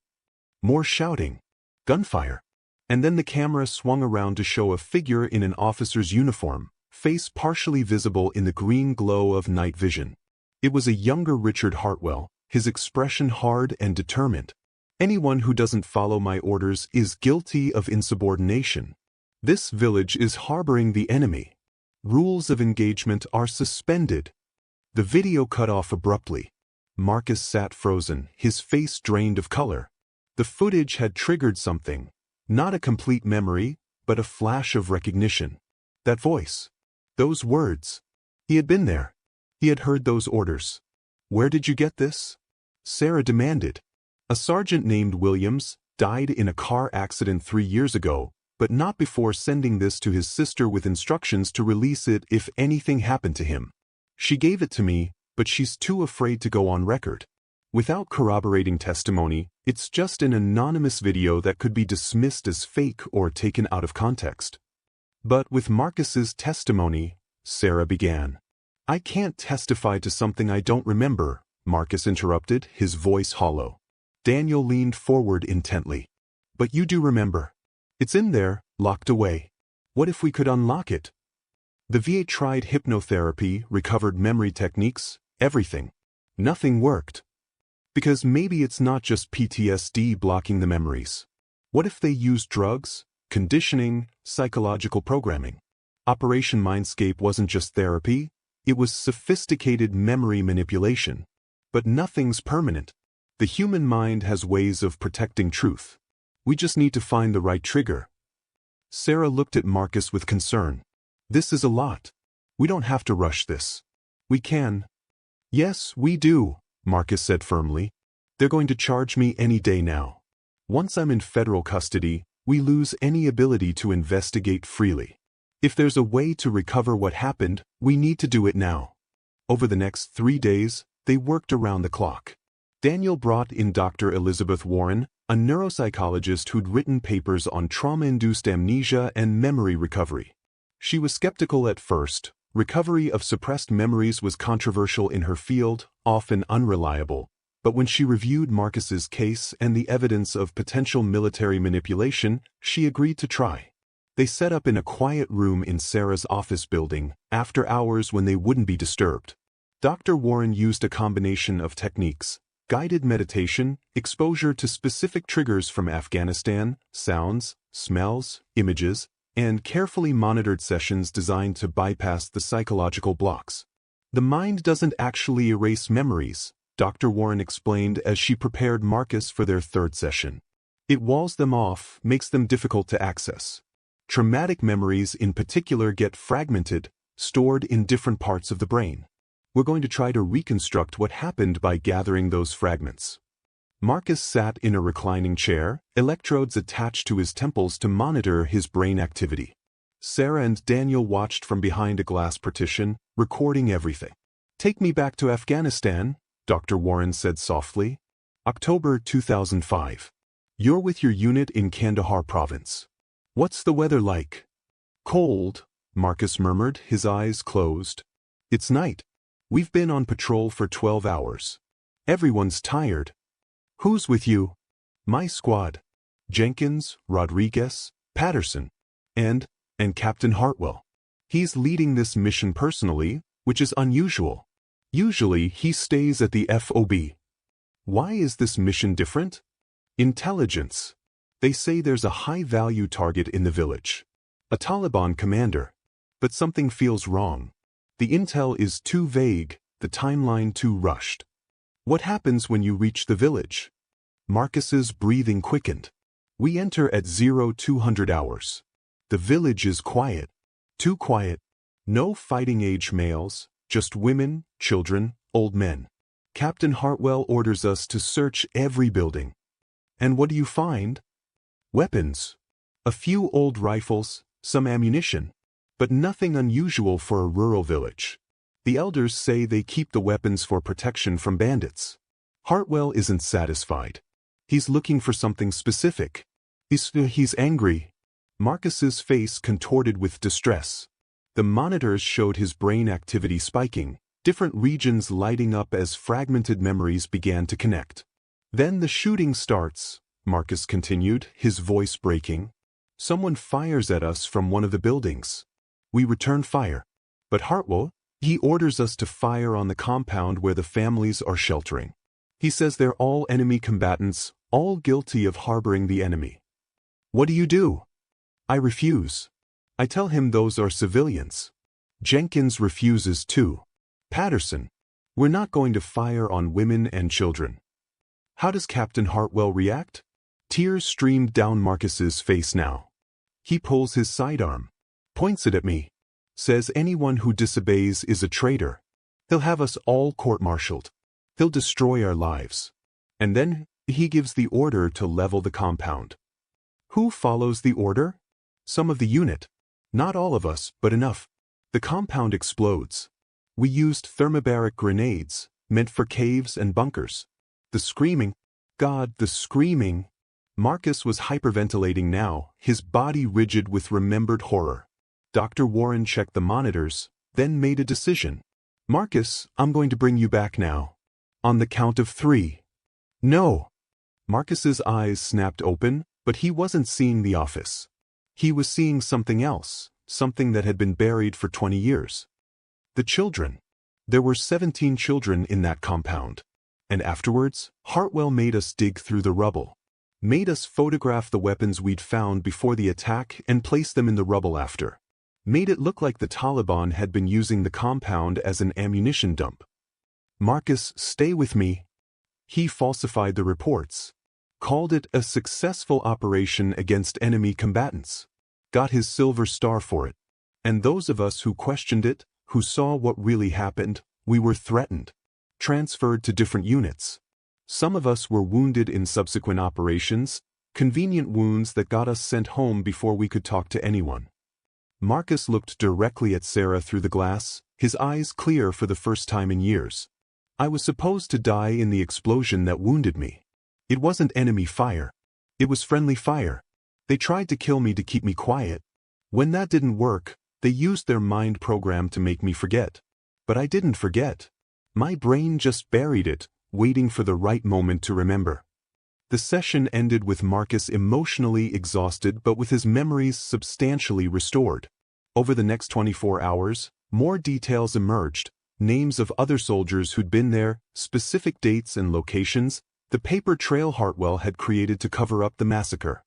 S1: More shouting. Gunfire. And then the camera swung around to show a figure in an officer's uniform, face partially visible in the green glow of night vision. It was a younger Richard Hartwell, his expression hard and determined. Anyone who doesn't follow my orders is guilty of insubordination. This village is harboring the enemy. Rules of engagement are suspended. The video cut off abruptly. Marcus sat frozen, his face drained of color. The footage had triggered something. Not a complete memory, but a flash of recognition. That voice. Those words. He had been there. He had heard those orders. Where did you get this? Sarah demanded. A sergeant named Williams died in a car accident 3 years ago, but not before sending this to his sister with instructions to release it if anything happened to him. She gave it to me, but she's too afraid to go on record. Without corroborating testimony, it's just an anonymous video that could be dismissed as fake or taken out of context. But with Marcus's testimony, Sarah began. I can't testify to something I don't remember, Marcus interrupted, his voice hollow. Daniel leaned forward intently. But you do remember. It's in there, locked away. What if we could unlock it? The VA tried hypnotherapy, recovered memory techniques, everything. Nothing worked. Because maybe it's not just PTSD blocking the memories. What if they used drugs, conditioning, psychological programming? Operation Mindscape wasn't just therapy, it was sophisticated memory manipulation. But nothing's permanent. The human mind has ways of protecting truth. We just need to find the right trigger. Sarah looked at Marcus with concern. This is a lot. We don't have to rush this. We can. Yes, we do, Marcus said firmly. They're going to charge me any day now. Once I'm in federal custody, we lose any ability to investigate freely. If there's a way to recover what happened, we need to do it now. Over the next 3 days, they worked around the clock. Daniel brought in Dr. Elizabeth Warren, a neuropsychologist who'd written papers on trauma-induced amnesia and memory recovery. She was skeptical at first. Recovery of suppressed memories was controversial in her field, often unreliable. But when she reviewed Marcus's case and the evidence of potential military manipulation, she agreed to try. They set up in a quiet room in Sarah's office building, after hours when they wouldn't be disturbed. Dr. Warren used a combination of techniques: guided meditation, exposure to specific triggers from Afghanistan, sounds, smells, images, and carefully monitored sessions designed to bypass the psychological blocks. The mind doesn't actually erase memories, Dr. Warren explained as she prepared Marcus for their 3rd session. It walls them off, makes them difficult to access. Traumatic memories in particular get fragmented, stored in different parts of the brain. We're going to try to reconstruct what happened by gathering those fragments. Marcus sat in a reclining chair, electrodes attached to his temples to monitor his brain activity. Sarah and Daniel watched from behind a glass partition, recording everything. "Take me back to Afghanistan," Dr. Warren said softly. October 2005. "You're with your unit in Kandahar province. What's the weather like?" "Cold," Marcus murmured, his eyes closed. "It's night. We've been on patrol for 12 hours. Everyone's tired." "Who's with you?" "My squad. Jenkins, Rodriguez, Patterson, and Captain Hartwell. He's leading this mission personally, which is unusual. Usually he stays at the FOB. Why is this mission different? Intelligence. They say there's a high-value target in the village. A Taliban commander. But something feels wrong. The intel is too vague, the timeline too rushed. What happens when you reach the village? Marcus's breathing quickened. We enter at 0200 hours. The village is quiet. Too quiet. No fighting-age males, just women, children, old men. Captain Hartwell orders us to search every building. And what do you find? Weapons. A few old rifles, some ammunition. But nothing unusual for a rural village. The elders say they keep the weapons for protection from bandits. Hartwell isn't satisfied. He's looking for something specific. He's angry. Marcus's face contorted with distress. The monitors showed his brain activity spiking, different regions lighting up as fragmented memories began to connect. "Then the shooting starts," Marcus continued, his voice breaking. "Someone fires at us from one of the buildings. We return fire. But Hartwell, he orders us to fire on the compound where the families are sheltering. He says they're all enemy combatants, all guilty of harboring the enemy. What do you do?" I refuse. I tell him those are civilians. Jenkins refuses too. Patterson, we're not going to fire on women and children. How does Captain Hartwell react? Tears streamed down Marcus's face now. He pulls his sidearm, points it at me, says anyone who disobeys is a traitor. He'll have us all court-martialed. He'll destroy our lives. And then he gives the order to level the compound. Who follows the order? Some of the unit. Not all of us, but enough. The compound explodes. We used thermobaric grenades, meant for caves and bunkers. The screaming. God, the screaming. Marcus was hyperventilating now, his body rigid with remembered horror. Dr. Warren checked the monitors, then made a decision. "Marcus, I'm going to bring you back now. On the count of 3. No." Marcus's eyes snapped open, but he wasn't seeing the office. He was seeing something else, something that had been buried for 20 years. The children. There were 17 children in that compound. And afterwards, Hartwell made us dig through the rubble. Made us photograph the weapons we'd found before the attack and place them in the rubble after. Made it look like the Taliban had been using the compound as an ammunition dump. Marcus, stay with me. He falsified the reports. Called it a successful operation against enemy combatants. Got his silver star for it. And those of us who questioned it, who saw what really happened, we were threatened. Transferred to different units. Some of us were wounded in subsequent operations, convenient wounds that got us sent home before we could talk to anyone. Marcus looked directly at Sarah through the glass, his eyes clear for the first time in years. I was supposed to die in the explosion that wounded me. It wasn't enemy fire. It was friendly fire. They tried to kill me to keep me quiet. When that didn't work, they used their mind program to make me forget. But I didn't forget. My brain just buried it, waiting for the right moment to remember. The session ended with Marcus emotionally exhausted but with his memories substantially restored. Over the next 24 hours, more details emerged, names of other soldiers who'd been there, specific dates and locations, the paper trail Hartwell had created to cover up the massacre.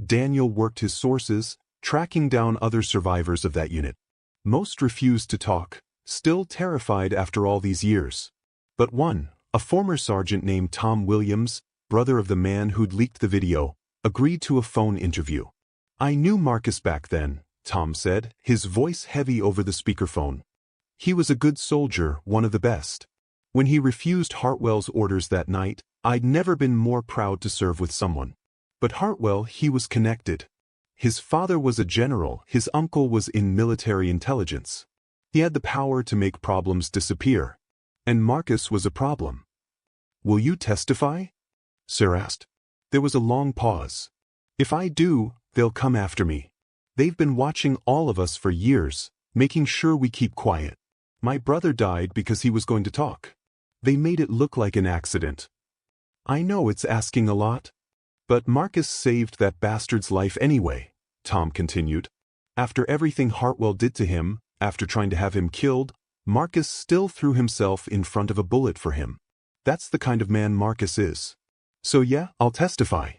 S1: Daniel worked his sources, tracking down other survivors of that unit. Most refused to talk, still terrified after all these years. But one, a former sergeant named Tom Williams, brother of the man who'd leaked the video, agreed to a phone interview. I knew Marcus back then, Tom said, his voice heavy over the speakerphone. He was a good soldier, one of the best. When he refused Hartwell's orders that night, I'd never been more proud to serve with someone. But Hartwell, he was connected. His father was a general, his uncle was in military intelligence. He had the power to make problems disappear. And Marcus was a problem. Will you testify? Sarah asked. There was a long pause. If I do, they'll come after me. They've been watching all of us for years, making sure we keep quiet. My brother died because he was going to talk. They made it look like an accident. I know it's asking a lot. But Marcus saved that bastard's life anyway, Tom continued. After everything Hartwell did to him, after trying to have him killed, Marcus still threw himself in front of a bullet for him. That's the kind of man Marcus is. So yeah, I'll testify.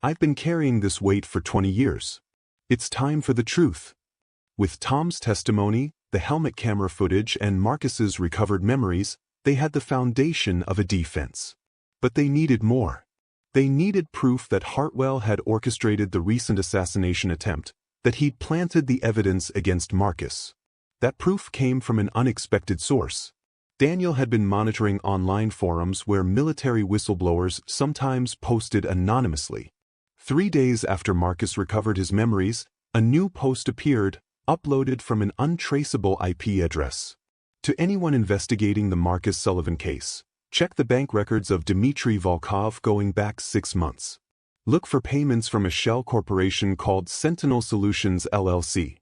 S1: I've been carrying this weight for 20 years. It's time for the truth. With Tom's testimony, the helmet camera footage, and Marcus's recovered memories, they had the foundation of a defense. But they needed more. They needed proof that Hartwell had orchestrated the recent assassination attempt, that he'd planted the evidence against Marcus. That proof came from an unexpected source. Daniel had been monitoring online forums where military whistleblowers sometimes posted anonymously. 3 days after Marcus recovered his memories, a new post appeared, uploaded from an untraceable IP address. To anyone investigating the Marcus Sullivan case, check the bank records of Dmitry Volkov going back 6 months. Look for payments from a shell corporation called Sentinel Solutions LLC.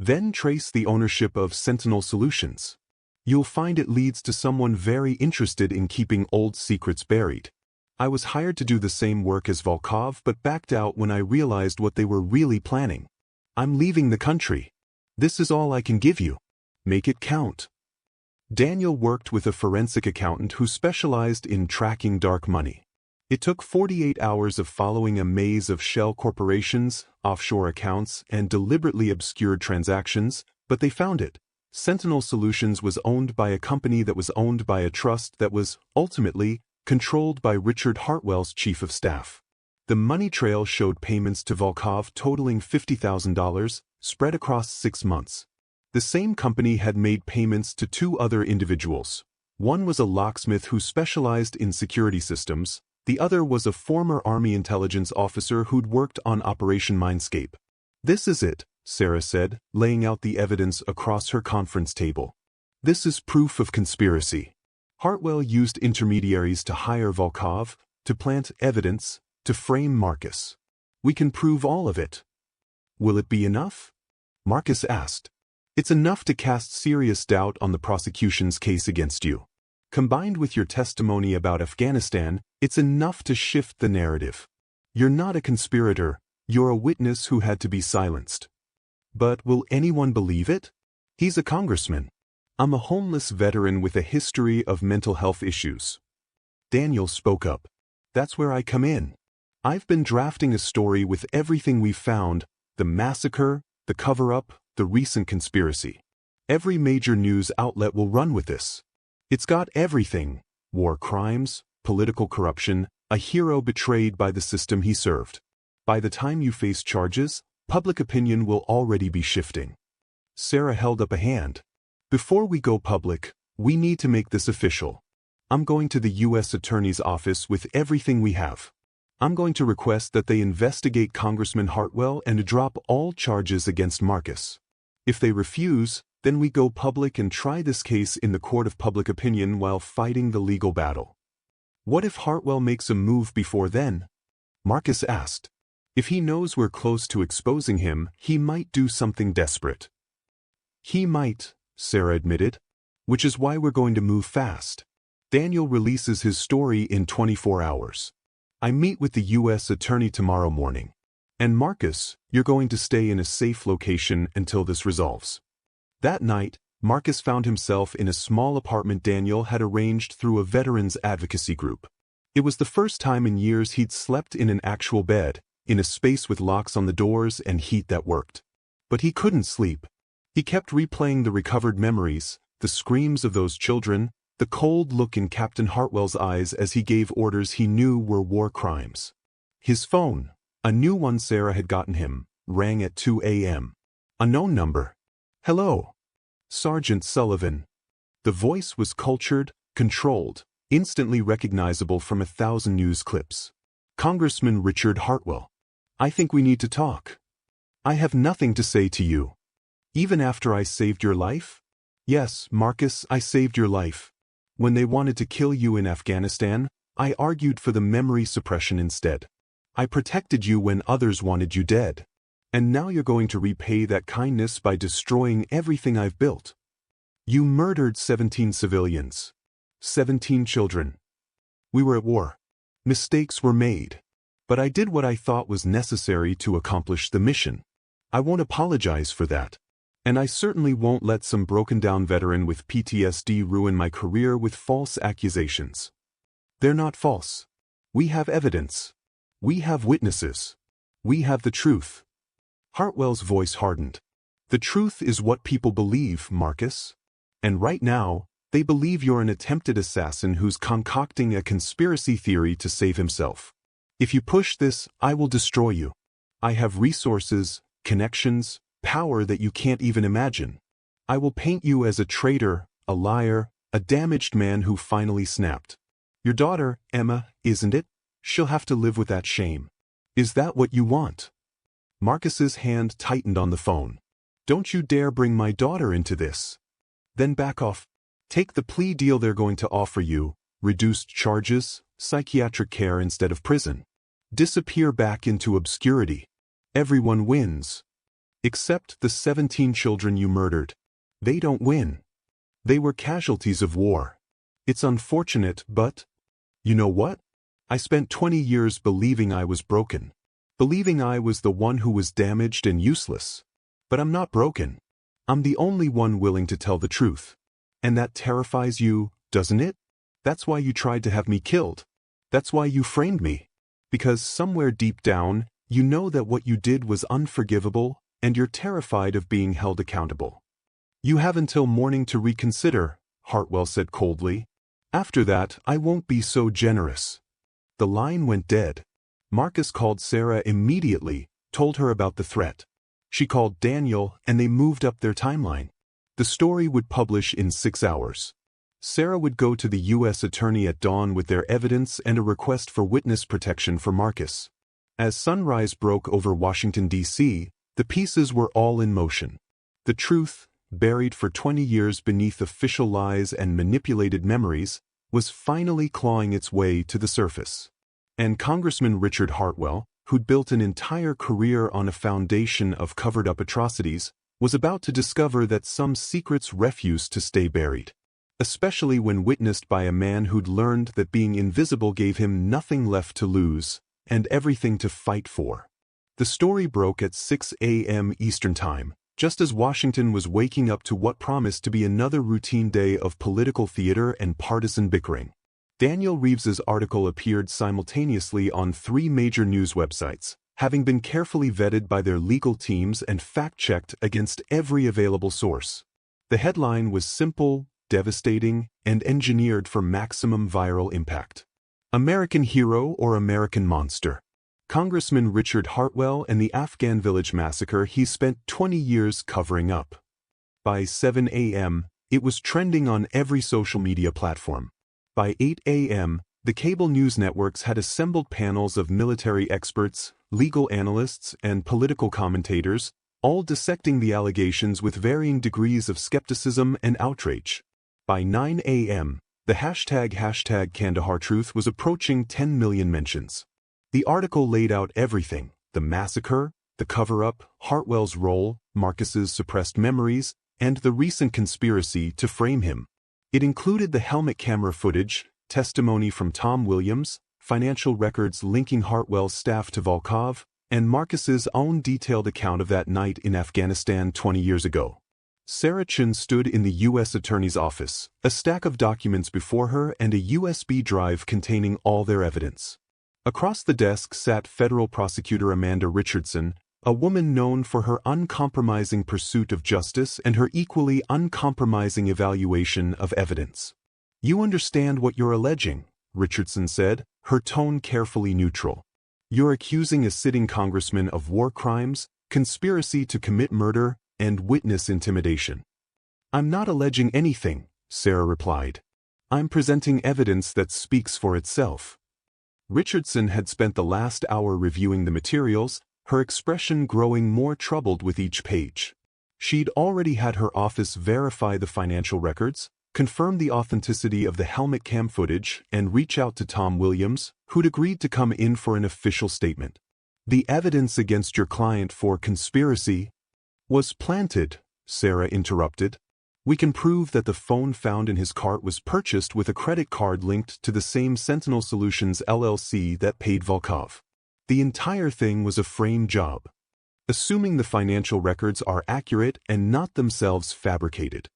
S1: Then trace the ownership of Sentinel Solutions. You'll find it leads to someone very interested in keeping old secrets buried. I was hired to do the same work as Volkov but backed out when I realized what they were really planning. I'm leaving the country. This is all I can give you. Make it count. Daniel worked with a forensic accountant who specialized in tracking dark money. It took 48 hours of following a maze of shell corporations, offshore accounts, and deliberately obscured transactions, but they found it. Sentinel Solutions was owned by a company that was owned by a trust that was, ultimately, controlled by Richard Hartwell's chief of staff. The money trail showed payments to Volkov totaling $50,000, spread across 6 months. The same company had made payments to 2 other individuals. One was a locksmith who specialized in security systems. The other was a former Army intelligence officer who'd worked on Operation Mindscape. This is it, Sarah said, laying out the evidence across her conference table. This is proof of conspiracy. Hartwell used intermediaries to hire Volkov, to plant evidence, to frame Marcus. We can prove all of it. Will it be enough? Marcus asked. It's enough to cast serious doubt on the prosecution's case against you. Combined with your testimony about Afghanistan, it's enough to shift the narrative. You're not a conspirator, you're a witness who had to be silenced. But will anyone believe it? He's a congressman. I'm a homeless veteran with a history of mental health issues. Daniel spoke up. That's where I come in. I've been drafting a story with everything we've found, the massacre, the cover-up, the recent conspiracy. Every major news outlet will run with this. It's got everything: war crimes, political corruption, a hero betrayed by the system he served. By the time you face charges, public opinion will already be shifting. Sarah held up a hand. Before we go public, we need to make this official. I'm going to the U.S. Attorney's Office with everything we have. I'm going to request that they investigate Congressman Hartwell and drop all charges against Marcus. If they refuse, then we go public and try this case in the court of public opinion while fighting the legal battle. What if Hartwell makes a move before then? Marcus asked. If he knows we're close to exposing him, he might do something desperate. He might, Sarah admitted, which is why we're going to move fast. Daniel releases his story in 24 hours. I meet with the U.S. Attorney tomorrow morning. And Marcus, you're going to stay in a safe location until this resolves. That night, Marcus found himself in a small apartment Daniel had arranged through a veterans advocacy group. It was the first time in years he'd slept in an actual bed, in a space with locks on the doors and heat that worked. But he couldn't sleep. He kept replaying the recovered memories, the screams of those children, the cold look in Captain Hartwell's eyes as he gave orders he knew were war crimes. His phone, a new one Sarah had gotten him, rang at 2 a.m. Unknown number. Hello. Sergeant Sullivan. The voice was cultured, controlled, instantly recognizable from 1,000 news clips. Congressman Richard Hartwell. I think we need to talk. I have nothing to say to you. Even after I saved your life? Yes, Marcus, I saved your life. When they wanted to kill you in Afghanistan, I argued for the memory suppression instead. I protected you when others wanted you dead. And now you're going to repay that kindness by destroying everything I've built. You murdered 17 civilians. 17 children. We were at war. Mistakes were made. But I did what I thought was necessary to accomplish the mission. I won't apologize for that. And I certainly won't let some broken-down veteran with PTSD ruin my career with false accusations. They're not false. We have evidence. We have witnesses. We have the truth. Hartwell's voice hardened. The truth is what people believe, Marcus. And right now, they believe you're an attempted assassin who's concocting a conspiracy theory to save himself. If you push this, I will destroy you. I have resources, connections, power that you can't even imagine. I will paint you as a traitor, a liar, a damaged man who finally snapped. Your daughter, Emma, isn't it? She'll have to live with that shame. Is that what you want? Marcus's hand tightened on the phone. Don't you dare bring my daughter into this. Then back off. Take the plea deal they're going to offer you, reduced charges, psychiatric care instead of prison. Disappear back into obscurity. Everyone wins. Except the 17 children you murdered. They don't win. They were casualties of war. It's unfortunate, but... You know what? I spent 20 years believing I was broken. Believing I was the one who was damaged and useless. But I'm not broken. I'm the only one willing to tell the truth. And that terrifies you, doesn't it? That's why you tried to have me killed. That's why you framed me. Because somewhere deep down, you know that what you did was unforgivable, and you're terrified of being held accountable. You have until morning to reconsider, Hartwell said coldly. After that, I won't be so generous. The line went dead. Marcus called Sarah immediately, told her about the threat. She called Daniel, and they moved up their timeline. The story would publish in 6 hours. Sarah would go to the U.S. attorney at dawn with their evidence and a request for witness protection for Marcus. As sunrise broke over Washington, D.C., the pieces were all in motion. The truth, buried for 20 years beneath official lies and manipulated memories, was finally clawing its way to the surface. And Congressman Richard Hartwell, who'd built an entire career on a foundation of covered-up atrocities, was about to discover that some secrets refused to stay buried. Especially when witnessed by a man who'd learned that being invisible gave him nothing left to lose, and everything to fight for. The story broke at 6 a.m. Eastern Time, just as Washington was waking up to what promised to be another routine day of political theater and partisan bickering. Daniel Reeves's article appeared simultaneously on 3 major news websites, having been carefully vetted by their legal teams and fact-checked against every available source. The headline was simple, devastating, and engineered for maximum viral impact. American Hero or American Monster? Congressman Richard Hartwell and the Afghan village massacre he spent 20 years covering up. By 7 a.m., it was trending on every social media platform. By 8 a.m., the cable news networks had assembled panels of military experts, legal analysts, and political commentators, all dissecting the allegations with varying degrees of skepticism and outrage. By 9 a.m., the hashtag Kandahar Truth was approaching 10 million mentions. The article laid out everything: the massacre, the cover-up, Hartwell's role, Marcus's suppressed memories, and the recent conspiracy to frame him. It included the helmet camera footage, testimony from Tom Williams, financial records linking Hartwell's staff to Volkov, and Marcus's own detailed account of that night in Afghanistan 20 years ago. Sarah Chun stood in the U.S. Attorney's office, a stack of documents before her and a USB drive containing all their evidence. Across the desk sat federal prosecutor Amanda Richardson, a woman known for her uncompromising pursuit of justice and her equally uncompromising evaluation of evidence. "You understand what you're alleging," Richardson said, her tone carefully neutral. "You're accusing a sitting congressman of war crimes, conspiracy to commit murder, and witness intimidation. "I'm not alleging anything," Sarah replied. "I'm presenting evidence that speaks for itself." Richardson had spent the last hour reviewing the materials, her expression growing more troubled with each page. She'd already had her office verify the financial records, confirm the authenticity of the helmet cam footage, and reach out to Tom Williams, who'd agreed to come in for an official statement. "The evidence against your client for conspiracy was planted," Sarah interrupted. "We can prove that the phone found in his cart was purchased with a credit card linked to the same Sentinel Solutions LLC that paid Volkov. The entire thing was a frame job. Assuming the financial records are accurate and not themselves fabricated.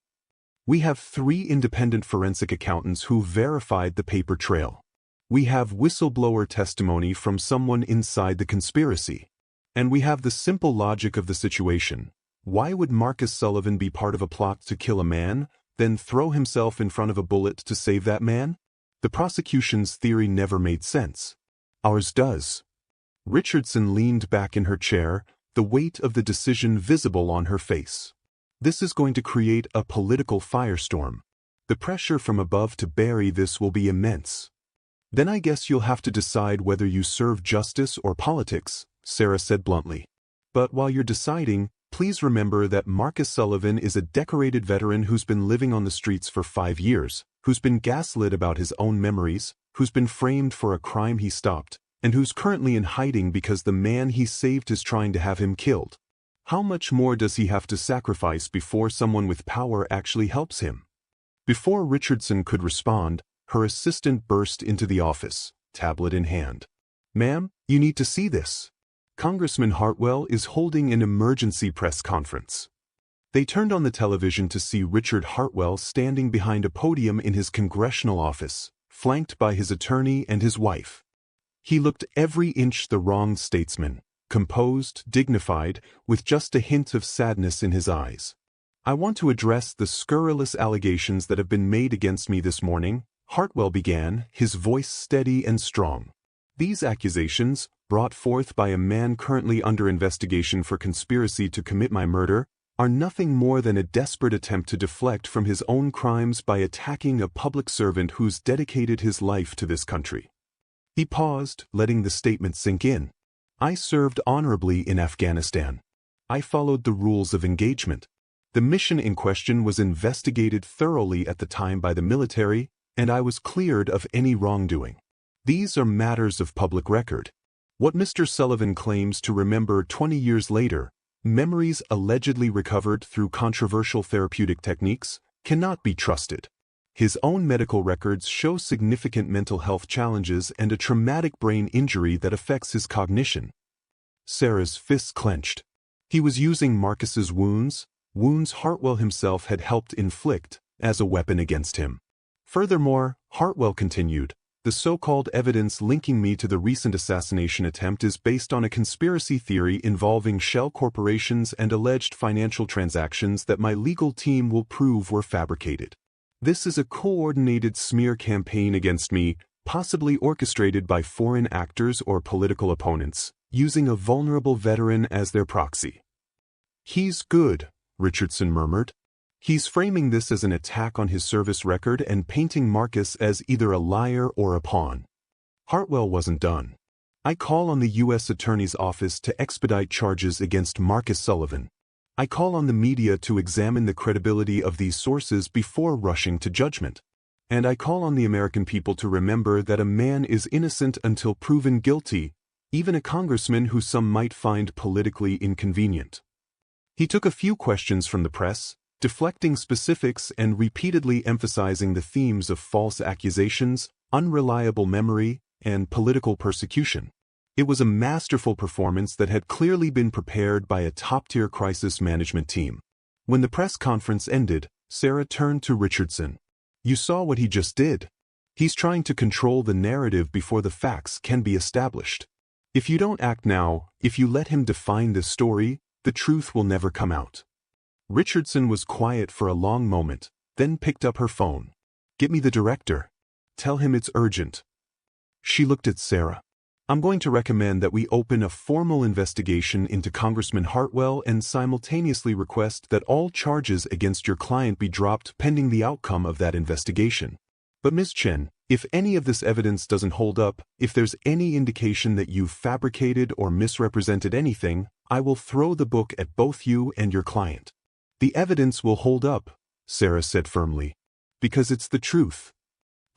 S1: We have 3 independent forensic accountants who verified the paper trail. We have whistleblower testimony from someone inside the conspiracy. And we have the simple logic of the situation. Why would Marcus Sullivan be part of a plot to kill a man, then throw himself in front of a bullet to save that man? The prosecution's theory never made sense. Ours does." Richardson leaned back in her chair, the weight of the decision visible on her face. "This is going to create a political firestorm. The pressure from above to bury this will be immense." "Then I guess you'll have to decide whether you serve justice or politics," Sarah said bluntly. "But while you're deciding, please remember that Marcus Sullivan is a decorated veteran who's been living on the streets for 5 years, who's been gaslit about his own memories, who's been framed for a crime he stopped, and who's currently in hiding because the man he saved is trying to have him killed. How much more does he have to sacrifice before someone with power actually helps him?" Before Richardson could respond, her assistant burst into the office, tablet in hand. "Ma'am, you need to see this. Congressman Hartwell is holding an emergency press conference." They turned on the television to see Richard Hartwell standing behind a podium in his congressional office, flanked by his attorney and his wife. He looked every inch the wronged statesman, composed, dignified, with just a hint of sadness in his eyes. "I want to address the scurrilous allegations that have been made against me this morning," Hartwell began, his voice steady and strong. "These accusations, brought forth by a man currently under investigation for conspiracy to commit my murder, are nothing more than a desperate attempt to deflect from his own crimes by attacking a public servant who's dedicated his life to this country." He paused, letting the statement sink in. "I served honorably in Afghanistan. I followed the rules of engagement. The mission in question was investigated thoroughly at the time by the military, and I was cleared of any wrongdoing. These are matters of public record. What Mr. Sullivan claims to remember 20 years later, memories allegedly recovered through controversial therapeutic techniques, cannot be trusted. His own medical records show significant mental health challenges and a traumatic brain injury that affects his cognition." Sarah's fists clenched. He was using Marcus's wounds Hartwell himself had helped inflict, as a weapon against him. "Furthermore," Hartwell continued, "the so-called evidence linking me to the recent assassination attempt is based on a conspiracy theory involving shell corporations and alleged financial transactions that my legal team will prove were fabricated. This is a coordinated smear campaign against me, possibly orchestrated by foreign actors or political opponents, using a vulnerable veteran as their proxy." "He's good," Richardson murmured. "He's framing this as an attack on his service record and painting Marcus as either a liar or a pawn." Hartwell wasn't done. "I call on the U.S. Attorney's Office to expedite charges against Marcus Sullivan. I call on the media to examine the credibility of these sources before rushing to judgment. And I call on the American people to remember that a man is innocent until proven guilty, even a congressman who some might find politically inconvenient." He took a few questions from the press, deflecting specifics and repeatedly emphasizing the themes of false accusations, unreliable memory, and political persecution. It was a masterful performance that had clearly been prepared by a top-tier crisis management team. When the press conference ended, Sarah turned to Richardson. "You saw what he just did. He's trying to control the narrative before the facts can be established. If you don't act now, if you let him define this story, the truth will never come out." Richardson was quiet for a long moment, then picked up her phone. "Get me the director. Tell him it's urgent." She looked at Sarah. I'm going to recommend that we open a formal investigation into Congressman Hartwell and simultaneously request that all charges against your client be dropped pending the outcome of that investigation. But Ms. Chen, if any of this evidence doesn't hold up, if there's any indication that you've fabricated or misrepresented anything, I will throw the book at both you and your client. The evidence will hold up, Sarah said firmly, because it's the truth.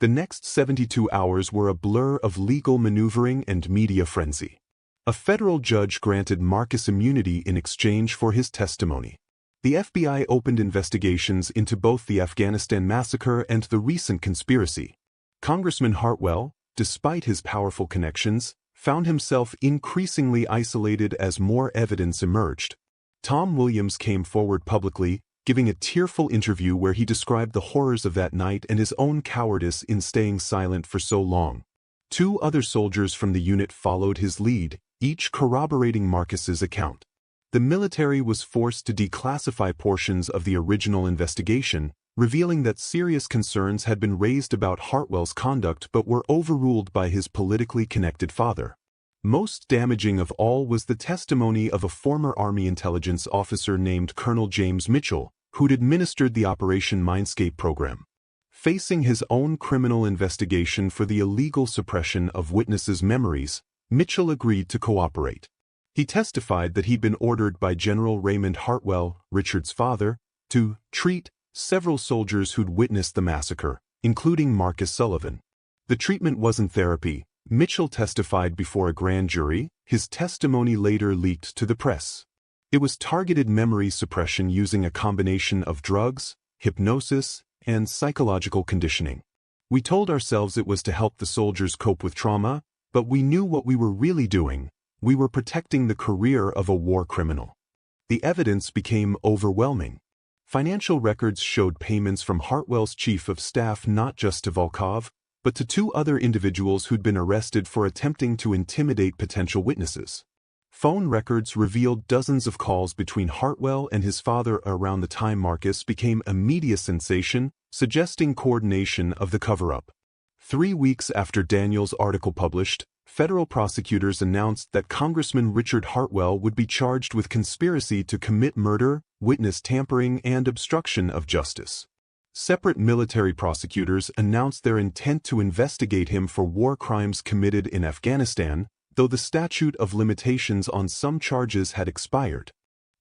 S1: The next 72 hours were a blur of legal maneuvering and media frenzy. A federal judge granted Marcus immunity in exchange for his testimony. The FBI opened investigations into both the Afghanistan massacre and the recent conspiracy. Congressman Hartwell, despite his powerful connections, found himself increasingly isolated as more evidence emerged. Tom Williams came forward publicly, giving a tearful interview where he described the horrors of that night and his own cowardice in staying silent for so long. 2 other soldiers from the unit followed his lead, each corroborating Marcus's account. The military was forced to declassify portions of the original investigation, revealing that serious concerns had been raised about Hartwell's conduct but were overruled by his politically connected father. Most damaging of all was the testimony of a former Army intelligence officer named Colonel James Mitchell, who'd administered the Operation Mindscape program. Facing his own criminal investigation for the illegal suppression of witnesses' memories, Mitchell agreed to cooperate. He testified that he'd been ordered by General Raymond Hartwell, Richard's father, to treat several soldiers who'd witnessed the massacre, including Marcus Sullivan. The treatment wasn't therapy. Mitchell testified before a grand jury. His testimony later leaked to the press. It was targeted memory suppression using a combination of drugs, hypnosis, and psychological conditioning. We told ourselves it was to help the soldiers cope with trauma, but we knew what we were really doing. We were protecting the career of a war criminal. The evidence became overwhelming. Financial records showed payments from Hartwell's chief of staff not just to Volkov, but to 2 other individuals who'd been arrested for attempting to intimidate potential witnesses. Phone records revealed dozens of calls between Hartwell and his father around the time Marcus became a media sensation, suggesting coordination of the cover-up. 3 weeks after Daniel's article published, federal prosecutors announced that Congressman Richard Hartwell would be charged with conspiracy to commit murder, witness tampering, and obstruction of justice. Separate military prosecutors announced their intent to investigate him for war crimes committed in Afghanistan, though the statute of limitations on some charges had expired.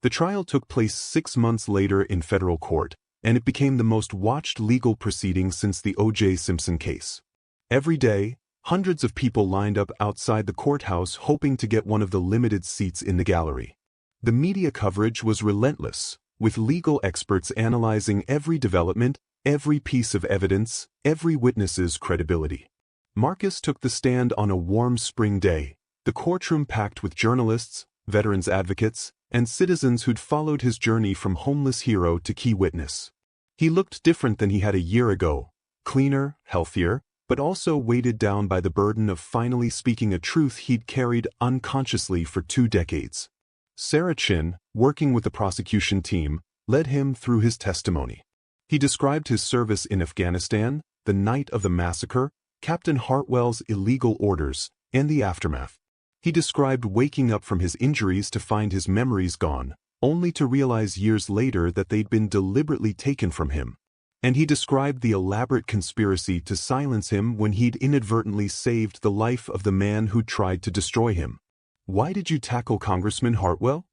S1: The trial took place 6 months later in federal court, and it became the most watched legal proceeding since the O.J. Simpson case. Every day, hundreds of people lined up outside the courthouse hoping to get one of the limited seats in the gallery. The media coverage was relentless, with legal experts analyzing every development, every piece of evidence, every witness's credibility. Marcus took the stand on a warm spring day, the courtroom packed with journalists, veterans advocates, and citizens who'd followed his journey from homeless hero to key witness. He looked different than he had a year ago, cleaner, healthier, but also weighted down by the burden of finally speaking a truth he'd carried unconsciously for 2 decades. Sarah Chin, working with the prosecution team, led him through his testimony. He described his service in Afghanistan, the night of the massacre, Captain Hartwell's illegal orders, and the aftermath. He described waking up from his injuries to find his memories gone, only to realize years later that they'd been deliberately taken from him. And he described the elaborate conspiracy to silence him when he'd inadvertently saved the life of the man who tried to destroy him. "Why did you tackle Congressman Hartwell?"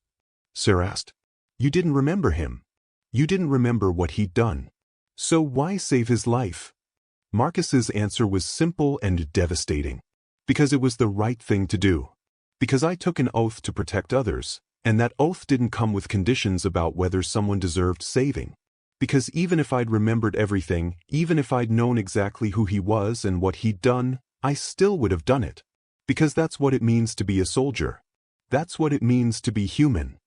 S1: Sarah asked. "You didn't remember him. You didn't remember what he'd done. So why save his life?" Marcus's answer was simple and devastating. "Because it was the right thing to do. Because I took an oath to protect others, and that oath didn't come with conditions about whether someone deserved saving. Because even if I'd remembered everything, even if I'd known exactly who he was and what he'd done, I still would have done it. Because that's what it means to be a soldier. That's what it means to be human."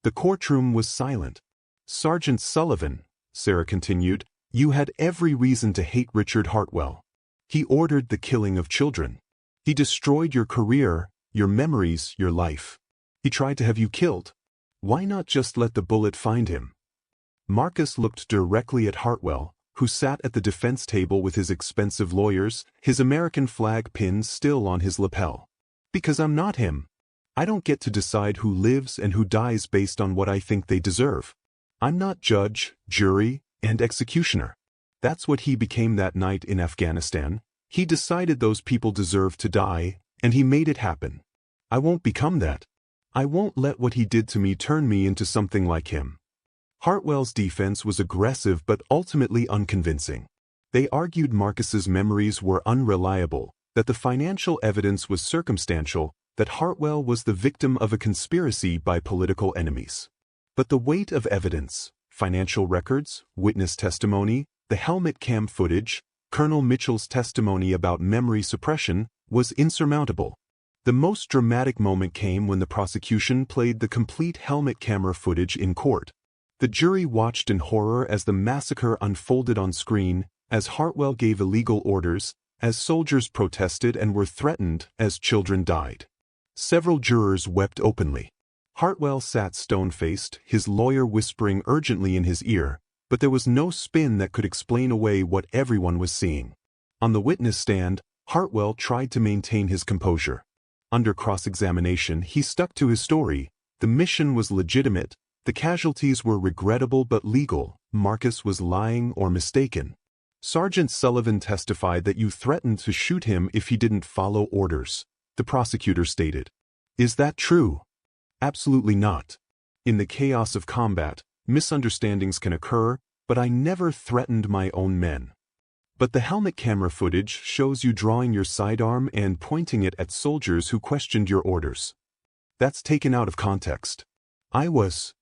S1: The courtroom was silent. "Sergeant Sullivan," Sarah continued, "you had every reason to hate Richard Hartwell. He ordered the killing of children. He destroyed your career, your memories, your life. He tried to have you killed. Why not just let the bullet find him?" Marcus looked directly at Hartwell, who sat at the defense table with his expensive lawyers, his American flag pin still on his lapel. Because I'm not him. I don't get to decide who lives and who dies based on what I think they deserve. I'm not judge, jury, and executioner. That's what he became that night in Afghanistan. He decided those people deserved to die, and he made it happen. I won't become that. I won't let what he did to me turn me into something like him. Hartwell's defense was aggressive but ultimately unconvincing. They argued Marcus's memories were unreliable, that the financial evidence was circumstantial, that Hartwell was the victim of a conspiracy by political enemies. But the weight of evidence, financial records, witness testimony, the helmet cam footage, Colonel Mitchell's testimony about memory suppression, was insurmountable. The most dramatic moment came when the prosecution played the complete helmet camera footage in court. The jury watched in horror as the massacre unfolded on screen, as Hartwell gave illegal orders, as soldiers protested and were threatened, as children died. Several jurors wept openly. Hartwell sat stone-faced, his lawyer whispering urgently in his ear, but there was no spin that could explain away what everyone was seeing. On the witness stand, Hartwell tried to maintain his composure. Under cross-examination, he stuck to his story. The mission was legitimate, the casualties were regrettable but legal, Marcus was lying or mistaken. Sergeant Sullivan testified that you threatened to shoot him if he didn't follow orders, the prosecutor stated. Is that true? Absolutely not. In the chaos of combat, misunderstandings can occur, but I never threatened my own men. But the helmet camera footage shows you drawing your sidearm and pointing it at soldiers who questioned your orders. That's taken out of context. I was.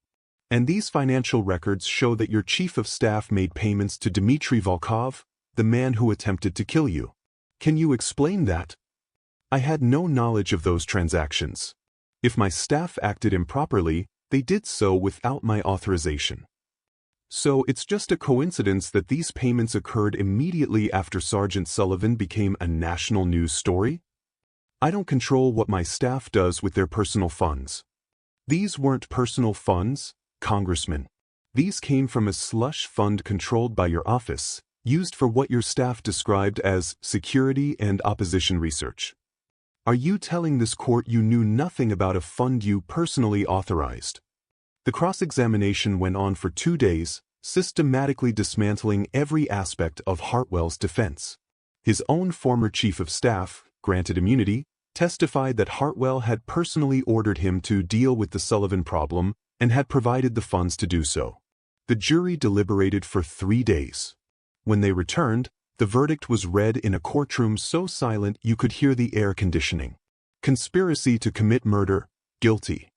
S1: And these financial records show that your chief of staff made payments to Dmitry Volkov, the man who attempted to kill you. Can you explain that? I had no knowledge of those transactions. If my staff acted improperly, they did so without my authorization. So it's just a coincidence that these payments occurred immediately after Sergeant Sullivan became a national news story? I don't control what my staff does with their personal funds. These weren't personal funds, Congressman. These came from a slush fund controlled by your office, used for what your staff described as security and opposition research. Are you telling this court you knew nothing about a fund you personally authorized? The cross-examination went on for 2 days, systematically dismantling every aspect of Hartwell's defense. His own former chief of staff, granted immunity, testified that Hartwell had personally ordered him to deal with the Sullivan problem and had provided the funds to do so. The jury deliberated for 3 days. When they returned, the verdict was read in a courtroom so silent you could hear the air conditioning. Conspiracy to commit murder, guilty.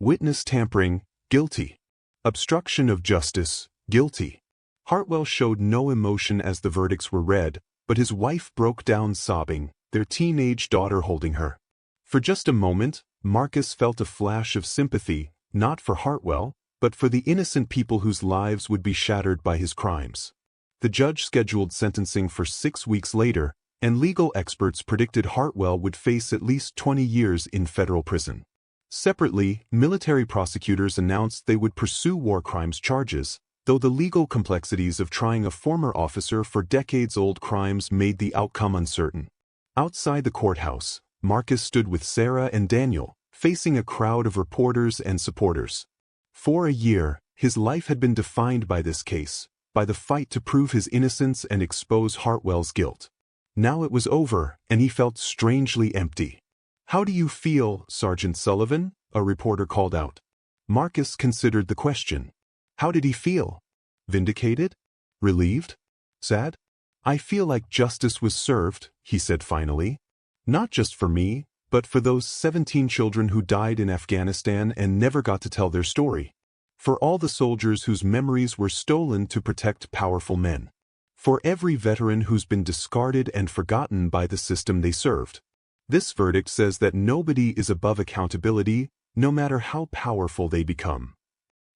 S1: Witness tampering, guilty. Obstruction of justice, guilty. Hartwell showed no emotion as the verdicts were read, but his wife broke down sobbing, their teenage daughter holding her. For just a moment, Marcus felt a flash of sympathy, not for Hartwell, but for the innocent people whose lives would be shattered by his crimes. The judge scheduled sentencing for 6 weeks later, and legal experts predicted Hartwell would face at least 20 years in federal prison. Separately, military prosecutors announced they would pursue war crimes charges, though the legal complexities of trying a former officer for decades-old crimes made the outcome uncertain. Outside the courthouse, Marcus stood with Sarah and Daniel, facing a crowd of reporters and supporters. For a year, his life had been defined by this case, by the fight to prove his innocence and expose Hartwell's guilt. Now it was over, and he felt strangely empty. "How do you feel, Sergeant Sullivan?" a reporter called out. Marcus considered the question. How did he feel? Vindicated? Relieved? Sad? "I feel like justice was served," he said finally. "Not just for me, but for those 17 children who died in Afghanistan and never got to tell their story. For all the soldiers whose memories were stolen to protect powerful men. For every veteran who's been discarded and forgotten by the system they served. This verdict says that nobody is above accountability, no matter how powerful they become.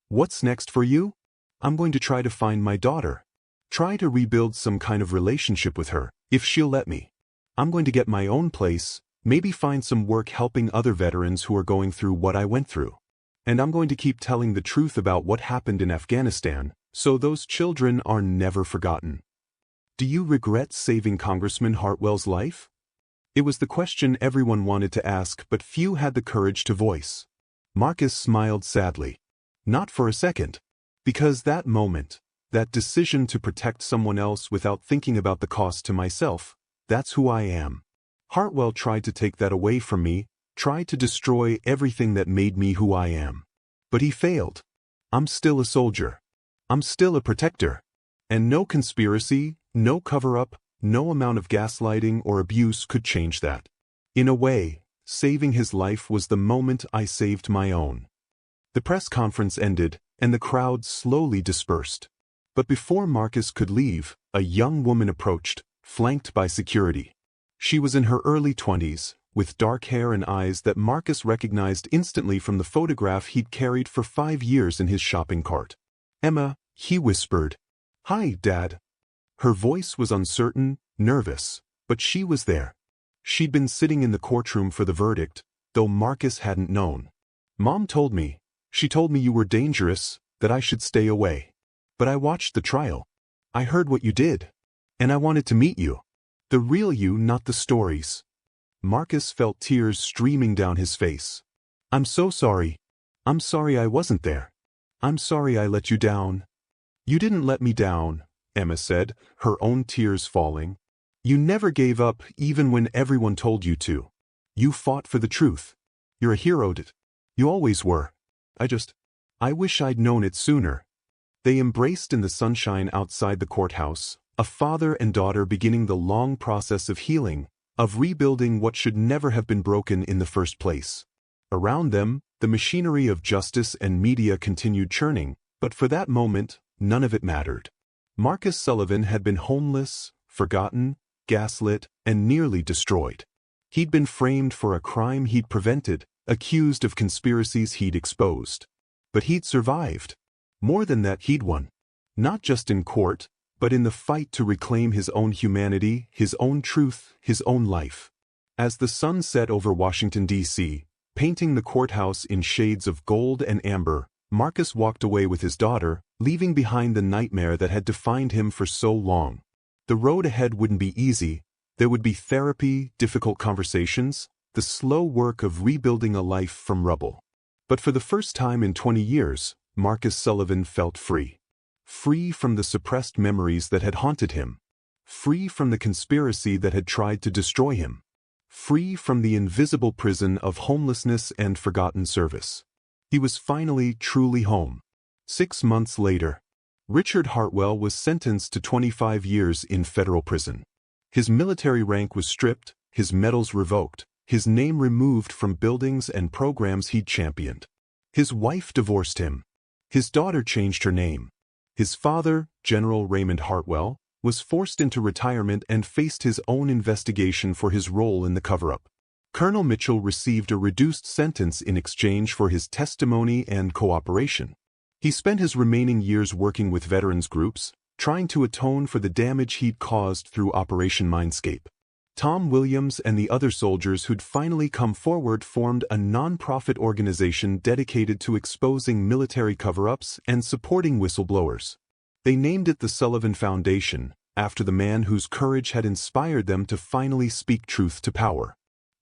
S1: What's next for you? I'm going to try to find my daughter. Try to rebuild some kind of relationship with her, if she'll let me. I'm going to get my own place, maybe find some work helping other veterans who are going through what I went through. And I'm going to keep telling the truth about what happened in Afghanistan, so those children are never forgotten." Do you regret saving Congressman Hartwell's life? It was the question everyone wanted to ask but few had the courage to voice. Marcus smiled sadly. Not for a second. Because that moment, that decision to protect someone else without thinking about the cost to myself, that's who I am. Hartwell tried to take that away from me, tried to destroy everything that made me who I am. But he failed. I'm still a soldier. I'm still a protector. And no conspiracy, no cover-up, no amount of gaslighting or abuse could change that. In a way, saving his life was the moment I saved my own. The press conference ended, and the crowd slowly dispersed. But before Marcus could leave, a young woman approached, flanked by security. She was in her early 20s, with dark hair and eyes that Marcus recognized instantly from the photograph he'd carried for 5 years in his shopping cart. "Emma," he whispered. "Hi, Dad." Her voice was uncertain, nervous, but she was there. She'd been sitting in the courtroom for the verdict, though Marcus hadn't known. "Mom told me. She told me you were dangerous, that I should stay away. But I watched the trial. I heard what you did. And I wanted to meet you. The real you, not the stories." Marcus felt tears streaming down his face. "I'm so sorry. I'm sorry I wasn't there. I'm sorry I let you down." "You didn't let me down," Emma said, her own tears falling. "You never gave up even when everyone told you to. You fought for the truth. You're a hero. You always were. I wish I'd known it sooner." They embraced in the sunshine outside the courthouse, a father and daughter beginning the long process of healing, of rebuilding what should never have been broken in the first place. Around them, the machinery of justice and media continued churning, but for that moment, none of it mattered. Marcus Sullivan had been homeless, forgotten, gaslit, and nearly destroyed. He'd been framed for a crime he'd prevented, accused of conspiracies he'd exposed. But he'd survived. More than that, he'd won. Not just in court, but in the fight to reclaim his own humanity, his own truth, his own life. As the sun set over Washington, D.C., painting the courthouse in shades of gold and amber, Marcus walked away with his daughter, leaving behind the nightmare that had defined him for so long. The road ahead wouldn't be easy. There would be therapy, difficult conversations, the slow work of rebuilding a life from rubble. But for the first time in 20 years, Marcus Sullivan felt free. Free from the suppressed memories that had haunted him. Free from the conspiracy that had tried to destroy him. Free from the invisible prison of homelessness and forgotten service. He was finally truly home. 6 months later, Richard Hartwell was sentenced to 25 years in federal prison. His military rank was stripped, his medals revoked, his name removed from buildings and programs he'd championed. His wife divorced him. His daughter changed her name. His father, General Raymond Hartwell, was forced into retirement and faced his own investigation for his role in the cover-up. Colonel Mitchell received a reduced sentence in exchange for his testimony and cooperation. He spent his remaining years working with veterans groups, trying to atone for the damage he'd caused through Operation Mindscape. Tom Williams and the other soldiers who'd finally come forward formed a non-profit organization dedicated to exposing military cover-ups and supporting whistleblowers. They named it the Sullivan Foundation, after the man whose courage had inspired them to finally speak truth to power.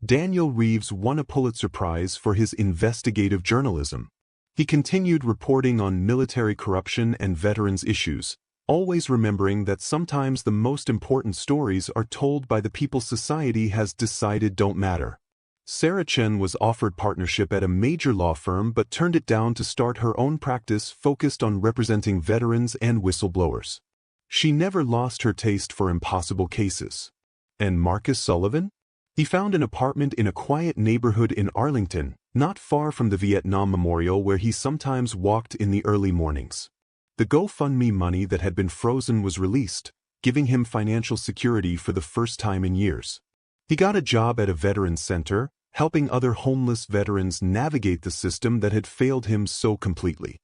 S1: Daniel Reeves won a Pulitzer Prize for his investigative journalism. He continued reporting on military corruption and veterans issues, always remembering that sometimes the most important stories are told by the people society has decided don't matter. Sarah Chen was offered partnership at a major law firm but turned it down to start her own practice focused on representing veterans and whistleblowers. She never lost her taste for impossible cases. And Marcus Sullivan? He found an apartment in a quiet neighborhood in Arlington, not far from the Vietnam Memorial where he sometimes walked in the early mornings. The GoFundMe money that had been frozen was released, giving him financial security for the first time in years. He got a job at a veterans center, helping other homeless veterans navigate the system that had failed him so completely.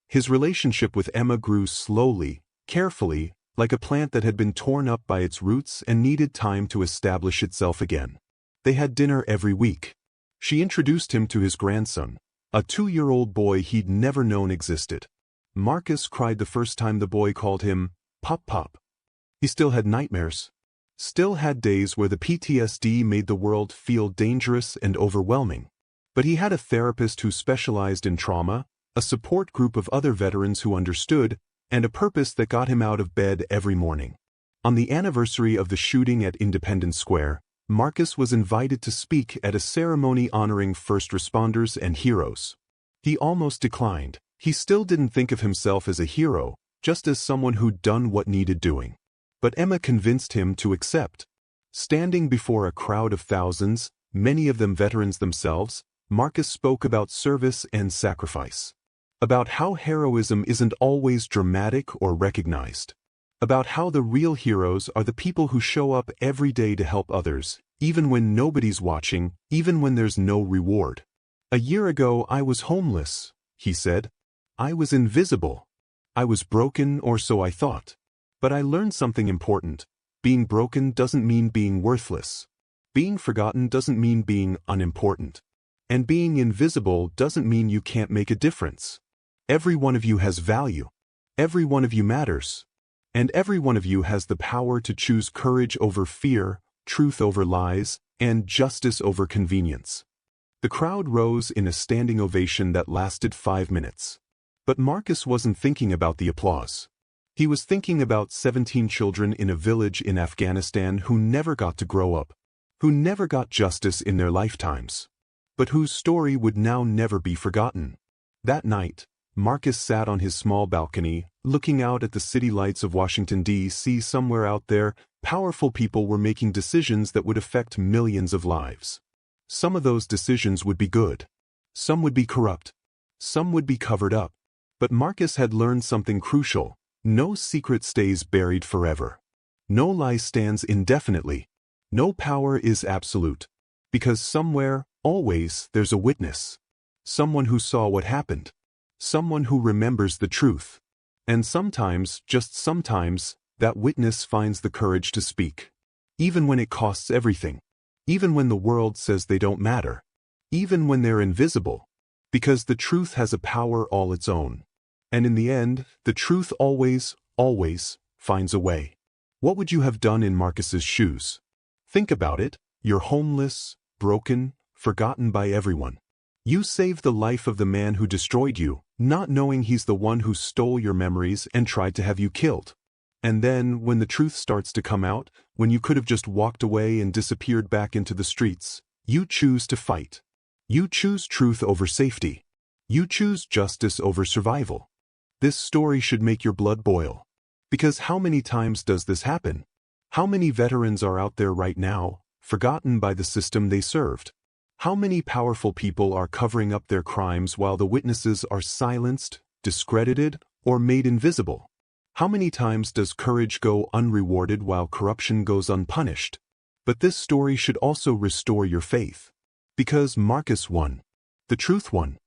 S1: His relationship with Emma grew slowly, carefully, like a plant that had been torn up by its roots and needed time to establish itself again. They had dinner every week. She introduced him to his grandson, a 2-year-old boy he'd never known existed. Marcus cried the first time the boy called him Pop Pop. He still had nightmares. still had days where the PTSD made the world feel dangerous and overwhelming. But he had a therapist who specialized in trauma, a support group of other veterans who understood, and a purpose that got him out of bed every morning. On the anniversary of the shooting at Independence Square, Marcus was invited to speak at a ceremony honoring first responders and heroes. He almost declined. He still didn't think of himself as a hero, just as someone who'd done what needed doing. But Emma convinced him to accept. Standing before a crowd of thousands, many of them veterans themselves, Marcus spoke about service and sacrifice. About how heroism isn't always dramatic or recognized. About how the real heroes are the people who show up every day to help others, even when nobody's watching, even when there's no reward. "A year ago I was homeless," he said. "I was invisible. I was broken, or so I thought. But I learned something important. Being broken doesn't mean being worthless. Being forgotten doesn't mean being unimportant. And being invisible doesn't mean you can't make a difference. Every one of you has value. Every one of you matters. And every one of you has the power to choose courage over fear, truth over lies, and justice over convenience." The crowd rose in a standing ovation that lasted 5 minutes. But Marcus wasn't thinking about the applause. He was thinking about 17 children in a village in Afghanistan who never got to grow up, who never got justice in their lifetimes, but whose story would now never be forgotten. That night, Marcus sat on his small balcony, looking out at the city lights of Washington, D.C. Somewhere out there, powerful people were making decisions that would affect millions of lives. Some of those decisions would be good. Some would be corrupt. Some would be covered up. But Marcus had learned something crucial. No secret stays buried forever. No lie stands indefinitely. No power is absolute. Because somewhere, always, there's a witness. Someone who saw what happened. Someone who remembers the truth. And sometimes, just sometimes, that witness finds the courage to speak. Even when it costs everything. Even when the world says they don't matter. Even when they're invisible. Because the truth has a power all its own. And in the end, the truth always, always, finds a way. What would you have done in Marcus's shoes? Think about it. You're homeless, broken, forgotten by everyone. You saved the life of the man who destroyed you, not knowing he's the one who stole your memories and tried to have you killed. And then, when the truth starts to come out, when you could have just walked away and disappeared back into the streets, you choose to fight. You choose truth over safety. You choose justice over survival. This story should make your blood boil. Because how many times does this happen? How many veterans are out there right now, forgotten by the system they served? How many powerful people are covering up their crimes while the witnesses are silenced, discredited, or made invisible? How many times does courage go unrewarded while corruption goes unpunished? But this story should also restore your faith. Because Marcus won. The truth won.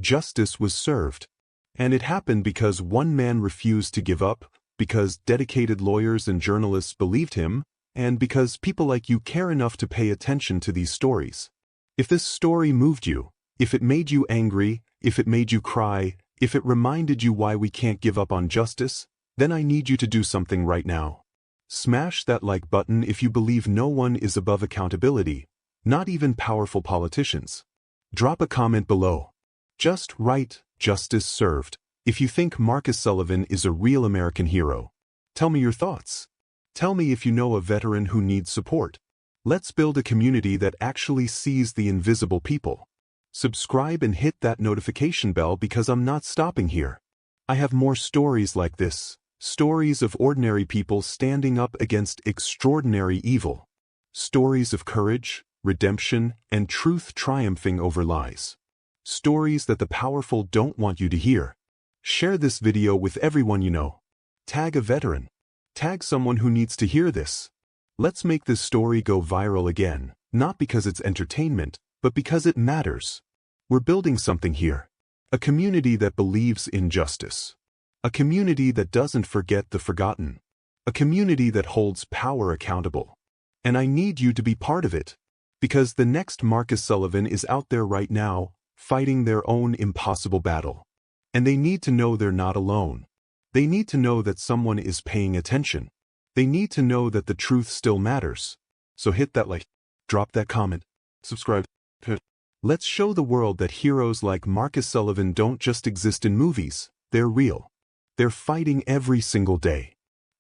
S1: Justice was served. And it happened because one man refused to give up, because dedicated lawyers and journalists believed him, and because people like you care enough to pay attention to these stories. If this story moved you, if it made you angry, if it made you cry, if it reminded you why we can't give up on justice, then I need you to do something right now. Smash that like button if you believe no one is above accountability, not even powerful politicians. Drop a comment below. Just write, "Justice served," if you think Marcus Sullivan is a real American hero. Tell me your thoughts. Tell me if you know a veteran who needs support. Let's build a community that actually sees the invisible people. Subscribe and hit that notification bell because I'm not stopping here. I have more stories like this. Stories of ordinary people standing up against extraordinary evil. Stories of courage, redemption, and truth triumphing over lies. Stories that the powerful don't want you to hear. Share this video with everyone you know. Tag a veteran. Tag someone who needs to hear this. Let's make this story go viral again, not because it's entertainment, but because it matters. We're building something here. A community that believes in justice. A community that doesn't forget the forgotten. A community that holds power accountable. And I need you to be part of it. Because the next Marcus Sullivan is out there right now, fighting their own impossible battle. And they need to know they're not alone. They need to know that someone is paying attention. They need to know that the truth still matters. So hit that like, drop that comment, subscribe. Let's show the world that heroes like Marcus Sullivan don't just exist in movies, they're real. They're fighting every single day.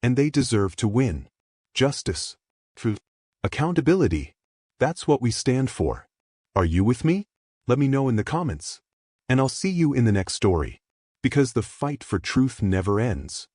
S1: And they deserve to win. Justice. Truth. Accountability. That's what we stand for. Are you with me? Let me know in the comments. And I'll see you in the next story. Because the fight for truth never ends.